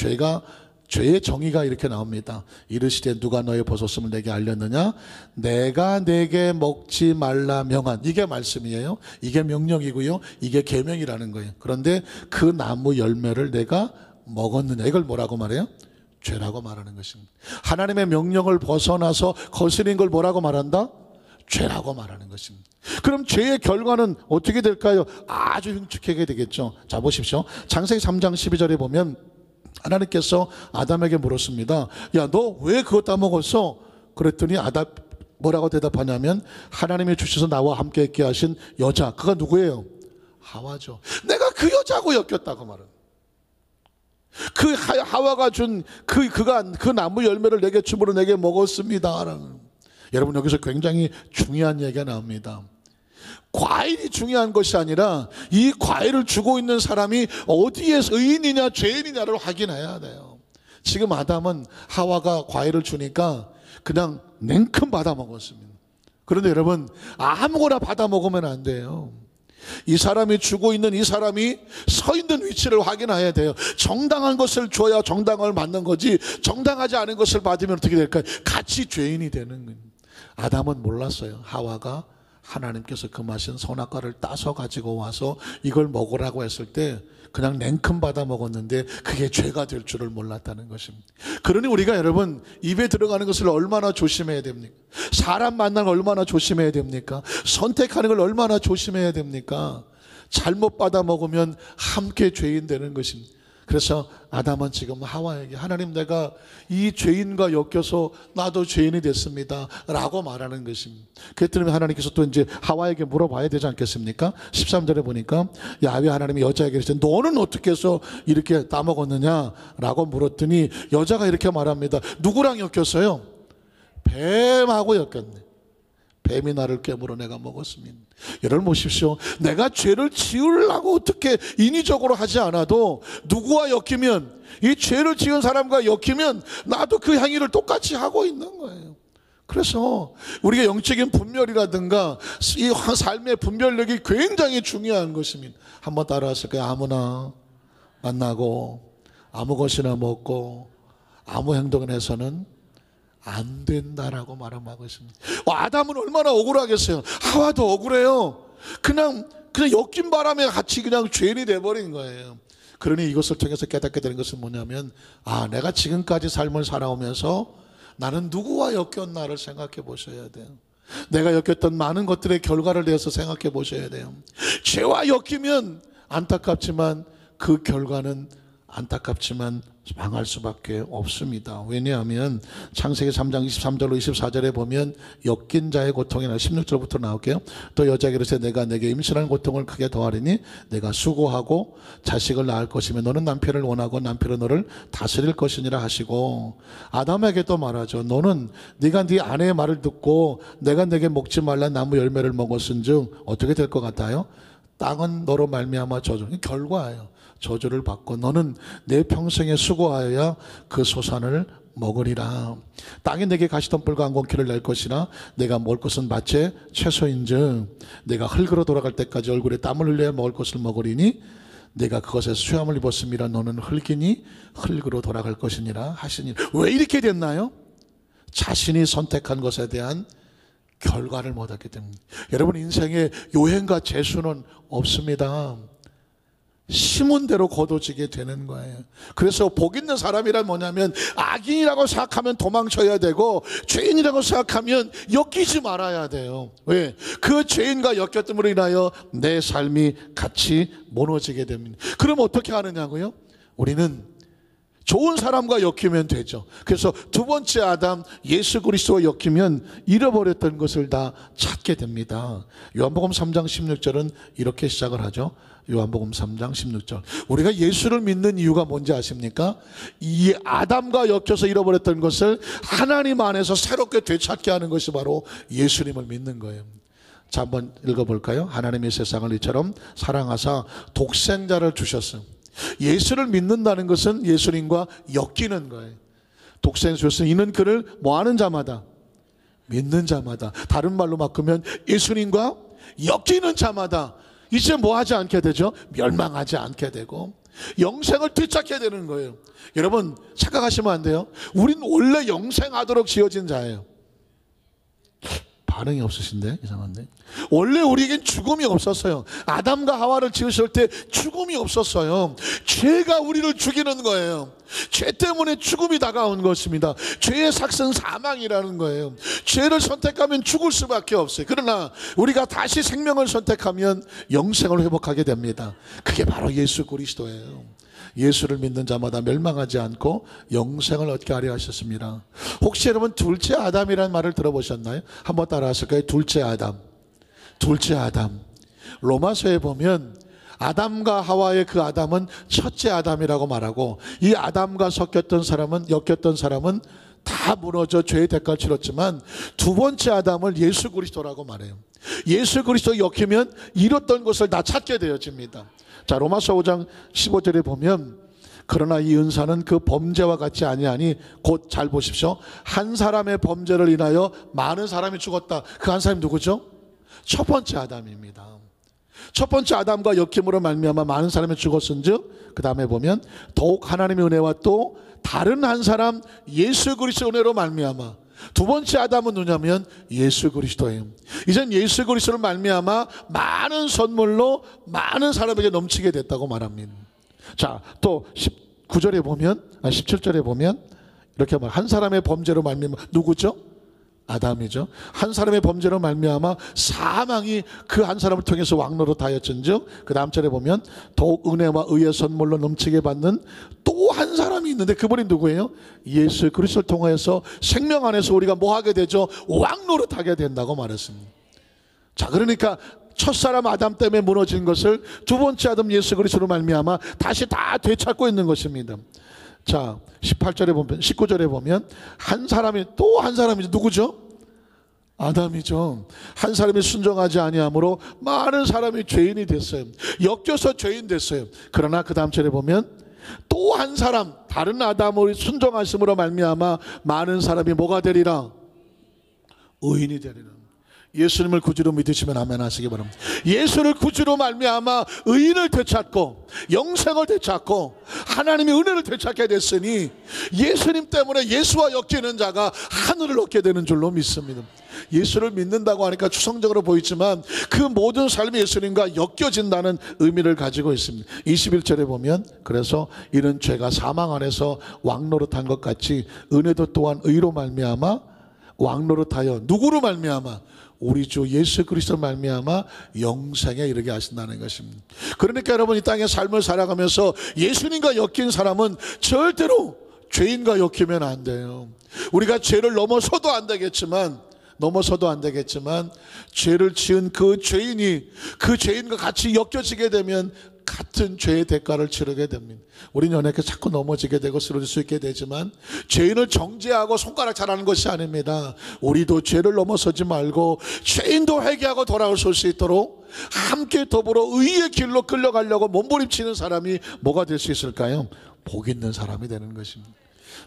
죄의 정의가 이렇게 나옵니다. 이르시되 누가 너의 벗었음을 내게 알렸느냐? 내가 내게 먹지 말라 명한, 이게 말씀이에요. 이게 명령이고요, 이게 계명이라는 거예요. 그런데 그 나무 열매를 내가 먹었느냐? 이걸 뭐라고 말해요? 죄라고 말하는 것입니다. 하나님의 명령을 벗어나서 거스린 걸 뭐라고 말한다? 죄라고 말하는 것입니다. 그럼 죄의 결과는 어떻게 될까요? 아주 흉측하게 되겠죠. 자, 보십시오. 창세기 3장 12절에 보면 하나님께서 아담에게 물었습니다. 야, 너 왜 그거 따먹었어? 그랬더니 아담 뭐라고 대답하냐면, 하나님이 주셔서 나와 함께 있게 하신 여자, 그가 누구예요? 하와죠. 내가 그 여자하고 엮였다고 말은. 그 하와가 준 그가 그 나무 열매를 내게 춤으로 내게 먹었습니다. 여러분, 여기서 굉장히 중요한 얘기가 나옵니다. 과일이 중요한 것이 아니라 이 과일을 주고 있는 사람이 어디에서 의인이냐 죄인이냐를 확인해야 돼요. 지금 아담은 하와가 과일을 주니까 그냥 냉큼 받아 먹었습니다. 그런데 여러분, 아무거나 받아 먹으면 안 돼요. 이 사람이 주고 있는, 이 사람이 서 있는 위치를 확인해야 돼요. 정당한 것을 줘야 정당을 받는 거지, 정당하지 않은 것을 받으면 어떻게 될까요? 같이 죄인이 되는 거예요. 아담은 몰랐어요. 하와가 하나님께서 금하신 선악과를 따서 가지고 와서 이걸 먹으라고 했을 때 그냥 냉큼 받아 먹었는데 그게 죄가 될 줄을 몰랐다는 것입니다. 그러니 우리가 여러분 입에 들어가는 것을 얼마나 조심해야 됩니까? 사람 만나는 걸 얼마나 조심해야 됩니까? 선택하는 걸 얼마나 조심해야 됩니까? 잘못 받아 먹으면 함께 죄인 되는 것입니다. 그래서 아담은 지금 하와에게 하나님, 내가 이 죄인과 엮여서 나도 죄인이 됐습니다 라고 말하는 것입니다. 그랬더니 하나님께서 또 이제 하와에게 물어봐야 되지 않겠습니까? 13절에 보니까 야훼 하나님이 여자에게 이르시되 너는 어떻게 해서 이렇게 따먹었느냐 라고 물었더니 여자가 이렇게 말합니다. 누구랑 엮였어요? 뱀하고 엮였네. 뱀이 나를 깨물어 내가 먹었습니다. 여러분 보십시오. 내가 죄를 지으려고 어떻게 인위적으로 하지 않아도 누구와 엮이면, 이 죄를 지은 사람과 엮이면 나도 그 행위를 똑같이 하고 있는 거예요. 그래서 우리가 영적인 분별이라든가 이 삶의 분별력이 굉장히 중요한 것입니다. 한번 따라하실까요? 아무나 만나고 아무 것이나 먹고 아무 행동을 해서는 안 된다라고 말하고 있습니다. 아담은 얼마나 억울하겠어요. 하와도 억울해요. 그냥 엮인 바람에 같이 그냥 죄인이 돼버린 거예요. 그러니 이것을 통해서 깨닫게 되는 것은 뭐냐면, 내가 지금까지 삶을 살아오면서 나는 누구와 엮였나를 생각해 보셔야 돼요. 내가 엮였던 많은 것들의 결과를 대해서 생각해 보셔야 돼요. 죄와 엮이면 안타깝지만 그 결과는 안타깝지만 망할 수밖에 없습니다. 왜냐하면 창세기 3장 23절로 24절에 보면 엮인 자의 고통이나 16절부터 나올게요. 또 여자에게 이르시되 내가 내게 임신하는 고통을 크게 더하리니 내가 수고하고 자식을 낳을 것이며 너는 남편을 원하고 남편은 너를 다스릴 것이니라 하시고, 아담에게 또 말하죠. 너는 네가 네 아내의 말을 듣고 내가 내게 먹지 말라 나무 열매를 먹었은즉 어떻게 될 것 같아요? 땅은 너로 말미암아 저주, 결과예요. 저주를 받고 너는 내 평생에 수고하여야 그 소산을 먹으리라. 땅이 내게 가시덤불과 안공기를 낼 것이나 내가 먹을 것은 밭의 채소인즉 내가 흙으로 돌아갈 때까지 얼굴에 땀을 흘려야 먹을 것을 먹으리니 내가 그것에서 수염을 입었음이라. 너는 흙이니 흙으로 돌아갈 것이니라 하시니. 왜 이렇게 됐나요? 자신이 선택한 것에 대한 결과를 못 얻게 됩니다. 여러분, 인생에 요행과 재수는 없습니다. 심은 대로 거둬지게 되는 거예요. 그래서 복 있는 사람이란 뭐냐면, 악인이라고 생각하면 도망쳐야 되고 죄인이라고 생각하면 엮이지 말아야 돼요. 왜? 그 죄인과 엮였음으로 인하여 내 삶이 같이 무너지게 됩니다. 그럼 어떻게 하느냐고요? 우리는 좋은 사람과 엮이면 되죠. 그래서 두 번째 아담 예수 그리스도와 엮이면 잃어버렸던 것을 다 찾게 됩니다. 요한복음 3장 16절은 이렇게 시작을 하죠. 요한복음 3장 16절. 우리가 예수를 믿는 이유가 뭔지 아십니까? 이 아담과 엮여서 잃어버렸던 것을 하나님 안에서 새롭게 되찾게 하는 것이 바로 예수님을 믿는 거예요. 자, 한번 읽어볼까요? 하나님이 세상을 이처럼 사랑하사 독생자를 주셨어요. 예수를 믿는다는 것은 예수님과 엮이는 거예요. 독생자 주셨으니 이는 그를 뭐하는 자마다, 믿는 자마다, 다른 말로 바꾸면 예수님과 엮이는 자마다 이제 뭐 하지 않게 되죠? 멸망하지 않게 되고 영생을 되찾게 되는 거예요. 여러분 착각하시면 안 돼요. 우린 원래 영생하도록 지어진 자예요. 반응이 없으신데? 이상한데? 원래 우리에겐 죽음이 없었어요. 아담과 하와를 지으실 때 죽음이 없었어요. 죄가 우리를 죽이는 거예요. 죄 때문에 죽음이 다가온 것입니다. 죄의 삭은 사망이라는 거예요. 죄를 선택하면 죽을 수밖에 없어요. 그러나 우리가 다시 생명을 선택하면 영생을 회복하게 됩니다. 그게 바로 예수 그리스도예요. 예수를 믿는 자마다 멸망하지 않고 영생을 얻게 하려 하셨습니다. 혹시 여러분 둘째 아담이라는 말을 들어보셨나요? 한번 따라 하실까요? 둘째 아담. 둘째 아담. 로마서에 보면 아담과 하와의 그 아담은 첫째 아담이라고 말하고, 이 아담과 엮였던 사람은 다 무너져 죄의 대가를 치렀지만 두 번째 아담을 예수 그리스도라고 말해요. 예수 그리스도 엮이면 잃었던 것을 다 찾게 되어집니다. 자, 로마서 5장 15절에 보면 그러나 이 은사는 그 범죄와 같지 아니하니 곧 잘 보십시오. 한 사람의 범죄를 인하여 많은 사람이 죽었다. 그 한 사람이 누구죠? 첫 번째 아담입니다. 첫 번째 아담과 엮임으로 말미암아 많은 사람이 죽었은즉, 그 다음에 보면 더욱 하나님의 은혜와 또 다른 한 사람 예수 그리스도의 은혜로 말미암아 두 번째 아담은 누구냐면 예수 그리스도예요. 이젠 예수 그리스도를 말미암아 많은 선물로 많은 사람에게 넘치게 됐다고 말합니다. 자, 또 19절에 보면 17절에 보면 이렇게 말, 한 사람의 범죄로 말미암아 누구죠? 아담이죠. 한 사람의 범죄로 말미암아 사망이 그 한 사람을 통해서 왕노릇하였은즉, 그 다음 절에 보면 더욱 은혜와 의의 선물로 넘치게 받는 또 한 사람이 있는데 그분이 누구예요? 예수 그리스도를 통하여서 생명 안에서 우리가 뭐 하게 되죠? 왕노릇하게 된다고 말했습니다. 자, 그러니까 첫사람 아담 때문에 무너진 것을 두 번째 아담 예수 그리스도로 말미암아 다시 다 되찾고 있는 것입니다. 자, 18절에 보면, 19절에 보면 한 사람이 또 한 사람이 누구죠? 아담이죠. 한 사람이 순종하지 아니함으로 많은 사람이 죄인이 됐어요. 엮여서 죄인 됐어요. 그러나 그 다음 절에 보면 또 한 사람, 다른 아담의 순종하심으로 말미암아 많은 사람이 뭐가 되리라? 의인이 되리라. 예수님을 구주로 믿으시면 아멘 하시기 바랍니다. 예수를 구주로 말미암아 의인을 되찾고 영생을 되찾고 하나님의 은혜를 되찾게 됐으니 예수님 때문에 예수와 엮이는 자가 하늘을 얻게 되는 줄로 믿습니다. 예수를 믿는다고 하니까 추상적으로 보이지만 그 모든 삶이 예수님과 엮여진다는 의미를 가지고 있습니다. 21절에 보면 그래서 이런 죄가 사망 안에서 왕노릇한 것 같이 은혜도 또한 의로 말미암아 왕노릇하여 누구로 말미암아? 우리 주 예수 그리스도 말미암아 영생에 이르게 하신다는 것입니다. 그러니까 여러분, 이 땅의 삶을 살아가면서 예수님과 엮인 사람은 절대로 죄인과 엮이면 안 돼요. 우리가 죄를 넘어서도 안 되겠지만 죄를 지은 그 죄인이 그 죄인과 같이 엮여지게 되면 같은 죄의 대가를 치르게 됩니다. 우리는 연약해 자꾸 넘어지게 되고 쓰러질 수 있게 되지만 죄인을 정죄하고 손가락 잘하는 것이 아닙니다. 우리도 죄를 넘어서지 말고 죄인도 회개하고 돌아올 수 있도록 함께 더불어 의의 길로 끌려가려고 몸부림치는 사람이 뭐가 될 수 있을까요? 복 있는 사람이 되는 것입니다.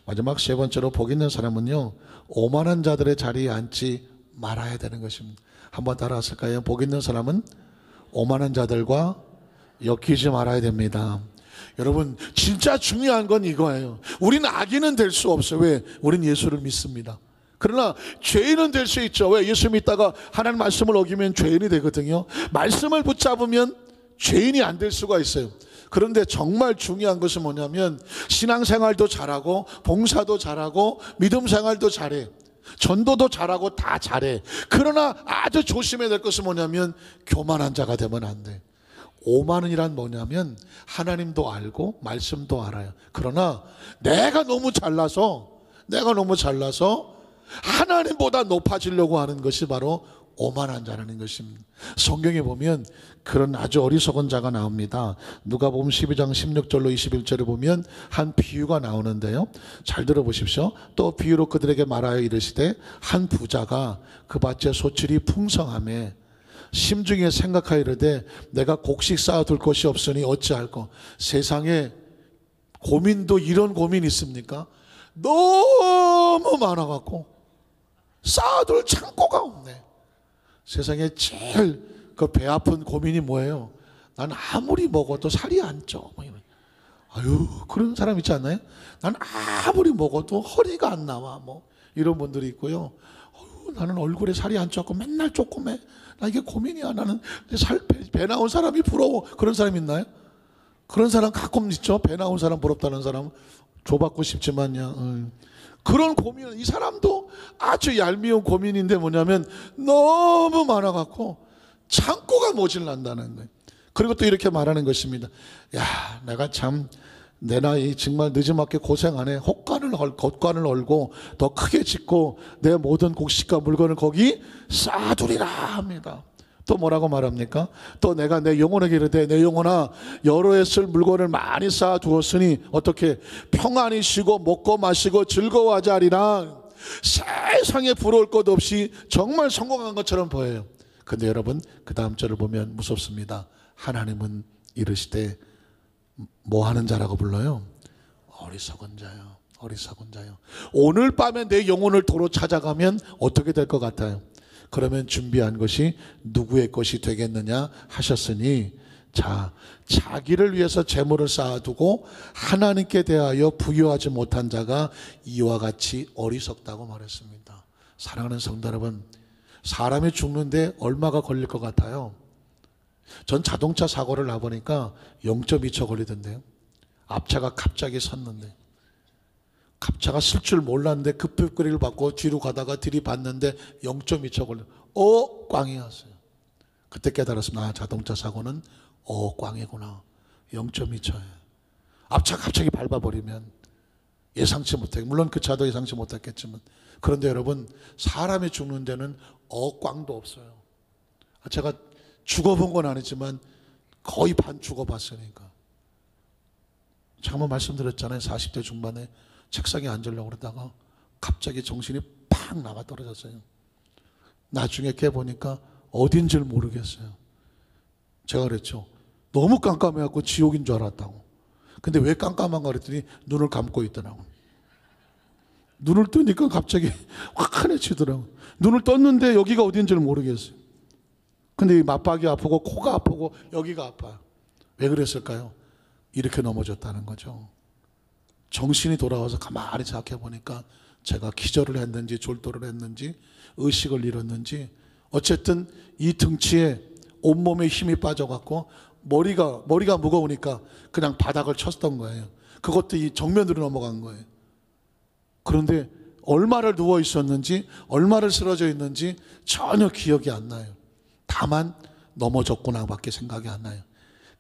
마지막 세 번째로 복 있는 사람은요, 오만한 자들의 자리에 앉지 말아야 되는 것입니다. 한번 따라하실까요? 복 있는 사람은 오만한 자들과 엮이지 말아야 됩니다. 여러분, 진짜 중요한 건 이거예요. 우리는 악인은 될 수 없어요. 왜? 우리는 예수를 믿습니다. 그러나 죄인은 될 수 있죠. 왜? 예수 믿다가 하나님 말씀을 어기면 죄인이 되거든요. 말씀을 붙잡으면 죄인이 안 될 수가 있어요. 그런데 정말 중요한 것은 뭐냐면 신앙생활도 잘하고 봉사도 잘하고 믿음생활도 잘해, 전도도 잘하고 다 잘해. 그러나 아주 조심해야 될 것은 뭐냐면 교만한 자가 되면 안 돼. 오만은이란 뭐냐면 하나님도 알고 말씀도 알아요. 그러나 내가 너무 잘나서 하나님보다 높아지려고 하는 것이 바로 오만한 자라는 것입니다. 성경에 보면 그런 아주 어리석은 자가 나옵니다. 누가복음 12장 16절로 21절에 보면 한 비유가 나오는데요, 잘 들어보십시오. 또 비유로 그들에게 말하여 이르시되 한 부자가 그 밭에 소출이 풍성하매 심중에 생각하여 이르되 내가 곡식 쌓아둘 것이 없으니 어찌할꼬. 세상에 고민도 이런 고민 있습니까? 너무 많아갖고 쌓아둘 창고가 없네. 세상에 제일 그 배 아픈 고민이 뭐예요? 난 아무리 먹어도 살이 안 쪄. 아유, 그런 사람 있지 않나요? 난 아무리 먹어도 허리가 안 나와. 뭐 이런 분들이 있고요. 나는 얼굴에 살이 안 쪄고 맨날 조그매. 나 이게 고민이야. 나는 배 나온 사람이 부러워. 그런 사람 있나요? 그런 사람 가끔 있죠. 배 나온 사람 부럽다는 사람. 줘받고 싶지만요. 그런 고민은, 이 사람도 아주 얄미운 고민인데 뭐냐면 너무 많아갖고 창고가 모질난다는 거예요. 그리고 또 이렇게 말하는 것입니다. 야, 내가 참 내 나이 정말 늦지막게 고생하네. 헛간을 얼고 더 크게 짓고 내 모든 곡식과 물건을 거기 쌓아두리라 합니다. 또 뭐라고 말합니까? 또 내가 내 영혼에게 이르되 내 영혼아, 여러 해 쓸 물건을 많이 쌓아두었으니 어떻게 평안히 쉬고 먹고 마시고 즐거워하자 하리라. 세상에 부러울 것 없이 정말 성공한 것처럼 보여요. 근데 여러분, 그 다음 절을 보면 무섭습니다. 하나님은 이르시되 뭐 하는 자라고 불러요? 어리석은 자요. 어리석은 자요. 오늘 밤에 내 영혼을 도로 찾아가면 어떻게 될 것 같아요? 그러면 준비한 것이 누구의 것이 되겠느냐 하셨으니, 자, 자기를 위해서 재물을 쌓아두고 하나님께 대하여 부여하지 못한 자가 이와 같이 어리석다고 말했습니다. 사랑하는 성도 여러분, 사람이 죽는데 얼마가 걸릴 것 같아요? 전 자동차 사고를 나보니까 0.2초 걸리던데요. 앞차가 갑자기 섰는데, 갑차가 쓸 줄 몰랐는데 급급거리를 받고 뒤로 가다가 들이받는데 0.2초 걸려. 꽝이 왔어요. 그때 깨달았습니다. 자동차 사고는 꽝이구나. 0.2초에 앞차 갑자기 밟아버리면 예상치 못해. 물론 그 차도 예상치 못했겠지만, 그런데 여러분, 사람이 죽는 데는 꽝도 없어요. 제가 죽어본 건 아니지만 거의 반 죽어봤으니까. 제가 한번 말씀드렸잖아요. 40대 중반에 책상에 앉으려고 그러다가 갑자기 정신이 팍 나가 떨어졌어요. 나중에 깨보니까 어딘지를 모르겠어요. 제가 그랬죠. 너무 깜깜해갖고 지옥인 줄 알았다고. 근데 왜 깜깜한가 그랬더니 눈을 감고 있더라고. 눈을 뜨니까 갑자기 환해지더라고. 눈을 떴는데 여기가 어딘지를 모르겠어요. 근데 이 맞박이 아프고 코가 아프고 여기가 아파요. 왜 그랬을까요? 이렇게 넘어졌다는 거죠. 정신이 돌아와서 가만히 생각해 보니까 제가 기절을 했는지 졸도를 했는지 의식을 잃었는지 어쨌든 이 등치에 온몸에 힘이 빠져갖고 머리가 무거우니까 그냥 바닥을 쳤던 거예요. 그것도 이 정면으로 넘어간 거예요. 그런데 얼마를 누워 있었는지 얼마를 쓰러져 있는지 전혀 기억이 안 나요. 다만 넘어졌구나 밖에 생각이 안 나요.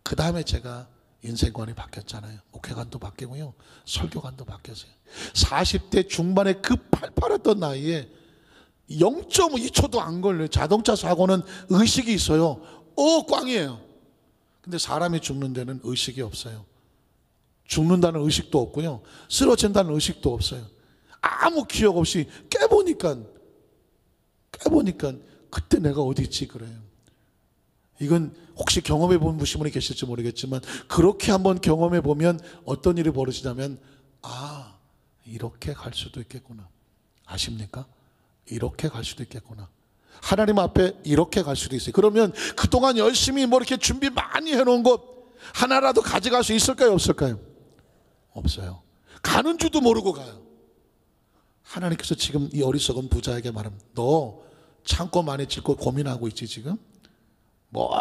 그 다음에 제가 인생관이 바뀌었잖아요. 목회관도 바뀌고요, 설교관도 바뀌었어요. 40대 중반에 그 팔팔했던 나이에 0.2초도 안 걸려요. 자동차 사고는 의식이 있어요. 꽝이에요. 근데 사람이 죽는 데는 의식이 없어요. 죽는다는 의식도 없고요, 쓰러진다는 의식도 없어요. 아무 기억 없이 깨보니까 그때 내가 어디 있지 그래요. 이건 혹시 경험해 본 분이 계실지 모르겠지만 그렇게 한번 경험해 보면 어떤 일이 벌어지냐면 이렇게 갈 수도 있겠구나. 아십니까? 이렇게 갈 수도 있겠구나. 하나님 앞에 이렇게 갈 수도 있어요. 그러면 그동안 열심히 뭐 이렇게 준비 많이 해놓은 것 하나라도 가져갈 수 있을까요? 없을까요? 없어요. 가는 줄도 모르고 가요. 하나님께서 지금 이 어리석은 부자에게 말합니다. 너 창고 많이 짓고 고민하고 있지 지금?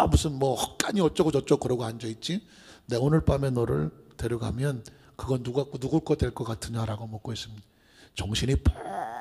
무슨 헛간이 어쩌고 저쩌고 그러고 앉아있지? 내가 오늘 밤에 너를 데려가면 그건 누굴 거 될 것 같으냐라고 묻고 있습니다. 정신이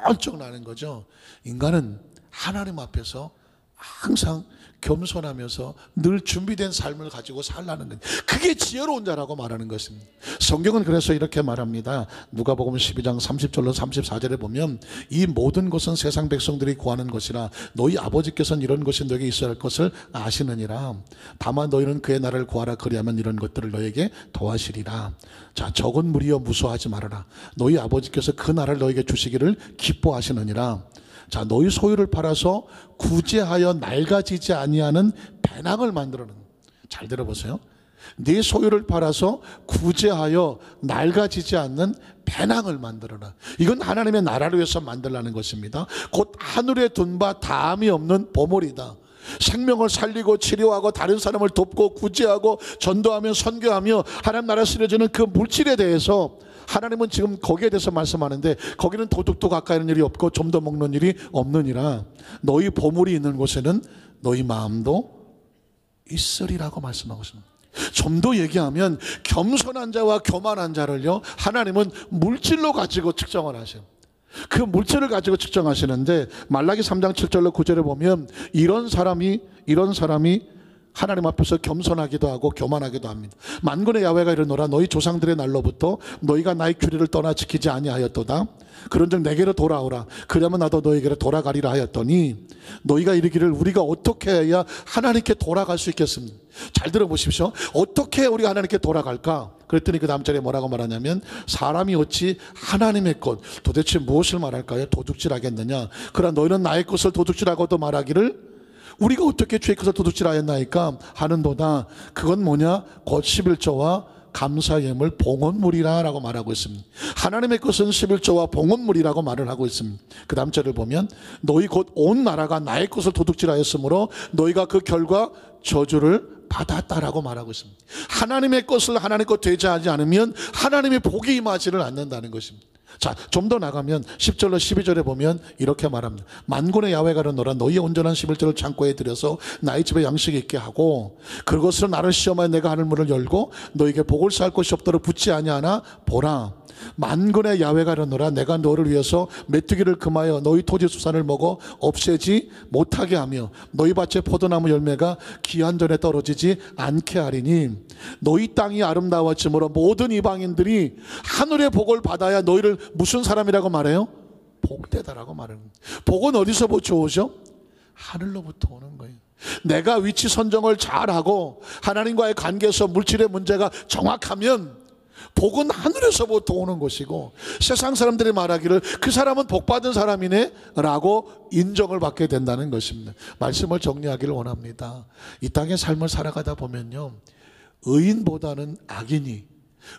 번쩍 나는 거죠. 인간은 하나님 앞에서 항상 겸손하면서 늘 준비된 삶을 가지고 살라는 것, 그게 지혜로운 자라고 말하는 것입니다. 성경은 그래서 이렇게 말합니다. 누가복음 12장 30절로 34절에 보면 이 모든 것은 세상 백성들이 구하는 것이라 너희 아버지께서는 이런 것이 너에게 있어야 할 것을 아시느니라. 다만 너희는 그의 나라를 구하라. 그리하면 이런 것들을 너에게 더하시리라. 자, 적은 무리여 무서워하지 말아라. 너희 아버지께서 그 나라를 너에게 주시기를 기뻐하시느니라. 자, 너희 소유를 팔아서 구제하여 낡아지지 아니하는 배낭을 만들어는. 잘 들어보세요. 네 소유를 팔아서 구제하여 낡아지지 않는 배낭을 만들어라. 이건 하나님의 나라를 위해서 만들라는 것입니다. 곧 하늘에 둔 바 다함이 없는 보물이다. 생명을 살리고 치료하고 다른 사람을 돕고 구제하고 전도하며 선교하며 하나님 나라 쓰려지는 그 물질에 대해서 하나님은 지금 거기에 대해서 말씀하는데, 거기는 도둑도 가까이 하는 일이 없고 좀도 먹는 일이 없느니라. 너희 보물이 있는 곳에는 너희 마음도 있으리라고 말씀하고 있습니다. 좀 더 얘기하면 겸손한 자와 교만한 자를요, 하나님은 물질로 가지고 측정을 하셔요. 그 물질을 가지고 측정하시는데 말라기 3장 7절로 9절에 보면 이런 사람이 하나님 앞에서 겸손하기도 하고 교만하기도 합니다. 만군의 야훼가 이르노라. 너희 조상들의 날로부터 너희가 나의 규례를 떠나 지키지 아니하였도다. 그런즉 내게로 돌아오라. 그러면 나도 너희에게로 돌아가리라 하였더니 너희가 이르기를 우리가 어떻게 해야 하나님께 돌아갈 수 있겠습니까? 잘 들어보십시오. 어떻게 우리가 하나님께 돌아갈까? 그랬더니 그 다음 절에 뭐라고 말하냐면 사람이 어찌 하나님의 것, 도대체 무엇을 말할까요? 도둑질하겠느냐? 그러나 너희는 나의 것을 도둑질하고도 말하기를 우리가 어떻게 주의 것을 도둑질하였나이까 하는도다. 그건 뭐냐? 곧 11조와 감사 예물 봉헌물이라 라고 말하고 있습니다. 하나님의 것은 11조와 봉헌물이라고 말을 하고 있습니다. 그 다음 절을 보면 너희 곧 온 나라가 나의 것을 도둑질하였으므로 너희가 그 결과 저주를 받았다라고 말하고 있습니다. 하나님의 것을 하나님 것 되지 않으면 하나님의 복이 임하지를 않는다는 것입니다. 자, 좀 더 나가면 10절로 12절에 보면 이렇게 말합니다. 만군의 야훼가 이르노라 너희의 온전한 11절을 창고에 들여서 나의 집에 양식이 있게 하고 그것으로 나를 시험하여 내가 하늘문을 열고 너희에게 복을 쌓을 것이 없도록 붙지 아니하나 보라. 만군의 야훼가 이르노라 내가 너를 위해서 메뚜기를 금하여 너희 토지 수산을 먹어 없애지 못하게 하며 너희 밭에 포도나무 열매가 기한 전에 떨어지지 않게 하리니 너희 땅이 아름다워짐으로 모든 이방인들이 하늘의 복을 받아야 너희를 무슨 사람이라고 말해요? 복되다라고 말해요. 복은 어디서부터 오죠? 하늘로부터 오는 거예요. 내가 위치 선정을 잘하고 하나님과의 관계에서 물질의 문제가 정확하면 복은 하늘에서부터 오는 것이고 세상 사람들이 말하기를 그 사람은 복받은 사람이네 라고 인정을 받게 된다는 것입니다. 말씀을 정리하기를 원합니다. 이 땅의 삶을 살아가다 보면요, 의인보다는 악인이,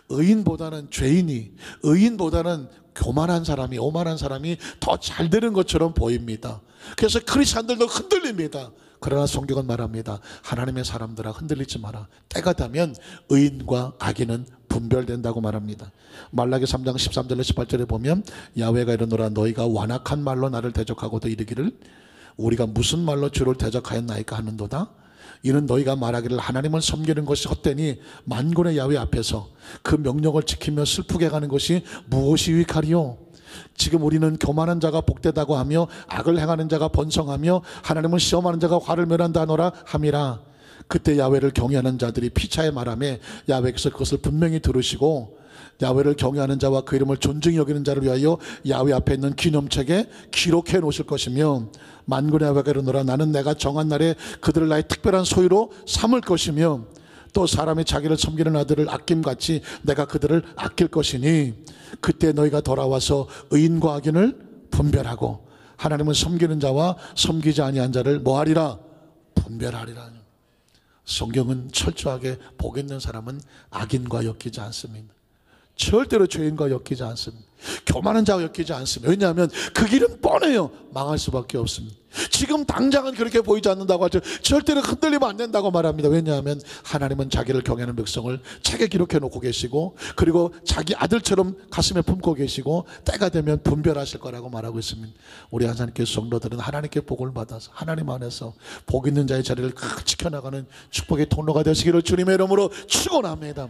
의인보다는 죄인이, 의인보다는 교만한 사람이, 오만한 사람이 더 잘 되는 것처럼 보입니다. 그래서 크리스찬들도 흔들립니다. 그러나 성경은 말합니다. 하나님의 사람들아 흔들리지 마라. 때가 되면 의인과 악인은 분별된다고 말합니다. 말라기 3장 13절로 18절에 보면 야훼가 이르노라 너희가 완악한 말로 나를 대적하고도 이르기를 우리가 무슨 말로 주를 대적하였나이까 하는도다. 이는 너희가 말하기를 하나님을 섬기는 것이 헛되니 만군의 야훼 앞에서 그 명령을 지키며 슬프게 가는 것이 무엇이 유익하리요. 지금 우리는 교만한 자가 복되다고 하며 악을 행하는 자가 번성하며 하나님을 시험하는 자가 화를 멸한다 하노라 함이라. 그때 야훼를 경외하는 자들이 피차에 말하며 야훼께서 그것을 분명히 들으시고 야훼를 경외하는 자와 그 이름을 존중히 여기는 자를 위하여 야훼 앞에 있는 기념책에 기록해 놓으실 것이며 만군의 야훼가 이르노라 나는 내가 정한 날에 그들을 나의 특별한 소유로 삼을 것이며 또 사람이 자기를 섬기는 아들을 아낌같이 내가 그들을 아낄 것이니 그때 너희가 돌아와서 의인과 악인을 분별하고 하나님을 섬기는 자와 섬기지 아니한 자를 뭐하리라? 분별하리라. 성경은 철저하게 복 있는 사람은 악인과 엮이지 않습니다. 절대로 죄인과 엮이지 않습니다. 교만한 자와 엮이지 않습니다. 왜냐하면 그 길은 뻔해요. 망할 수밖에 없습니다. 지금 당장은 그렇게 보이지 않는다고 하죠. 절대로 흔들리면 안 된다고 말합니다. 왜냐하면 하나님은 자기를 경외하는 백성을 책에 기록해 놓고 계시고 그리고 자기 아들처럼 가슴에 품고 계시고 때가 되면 분별하실 거라고 말하고 있습니다. 우리 하나님께 성도들은 하나님께 복을 받아서 하나님 안에서 복 있는 자의 자리를 지켜나가는 축복의 통로가 되시기를 주님의 이름으로 축원합니다.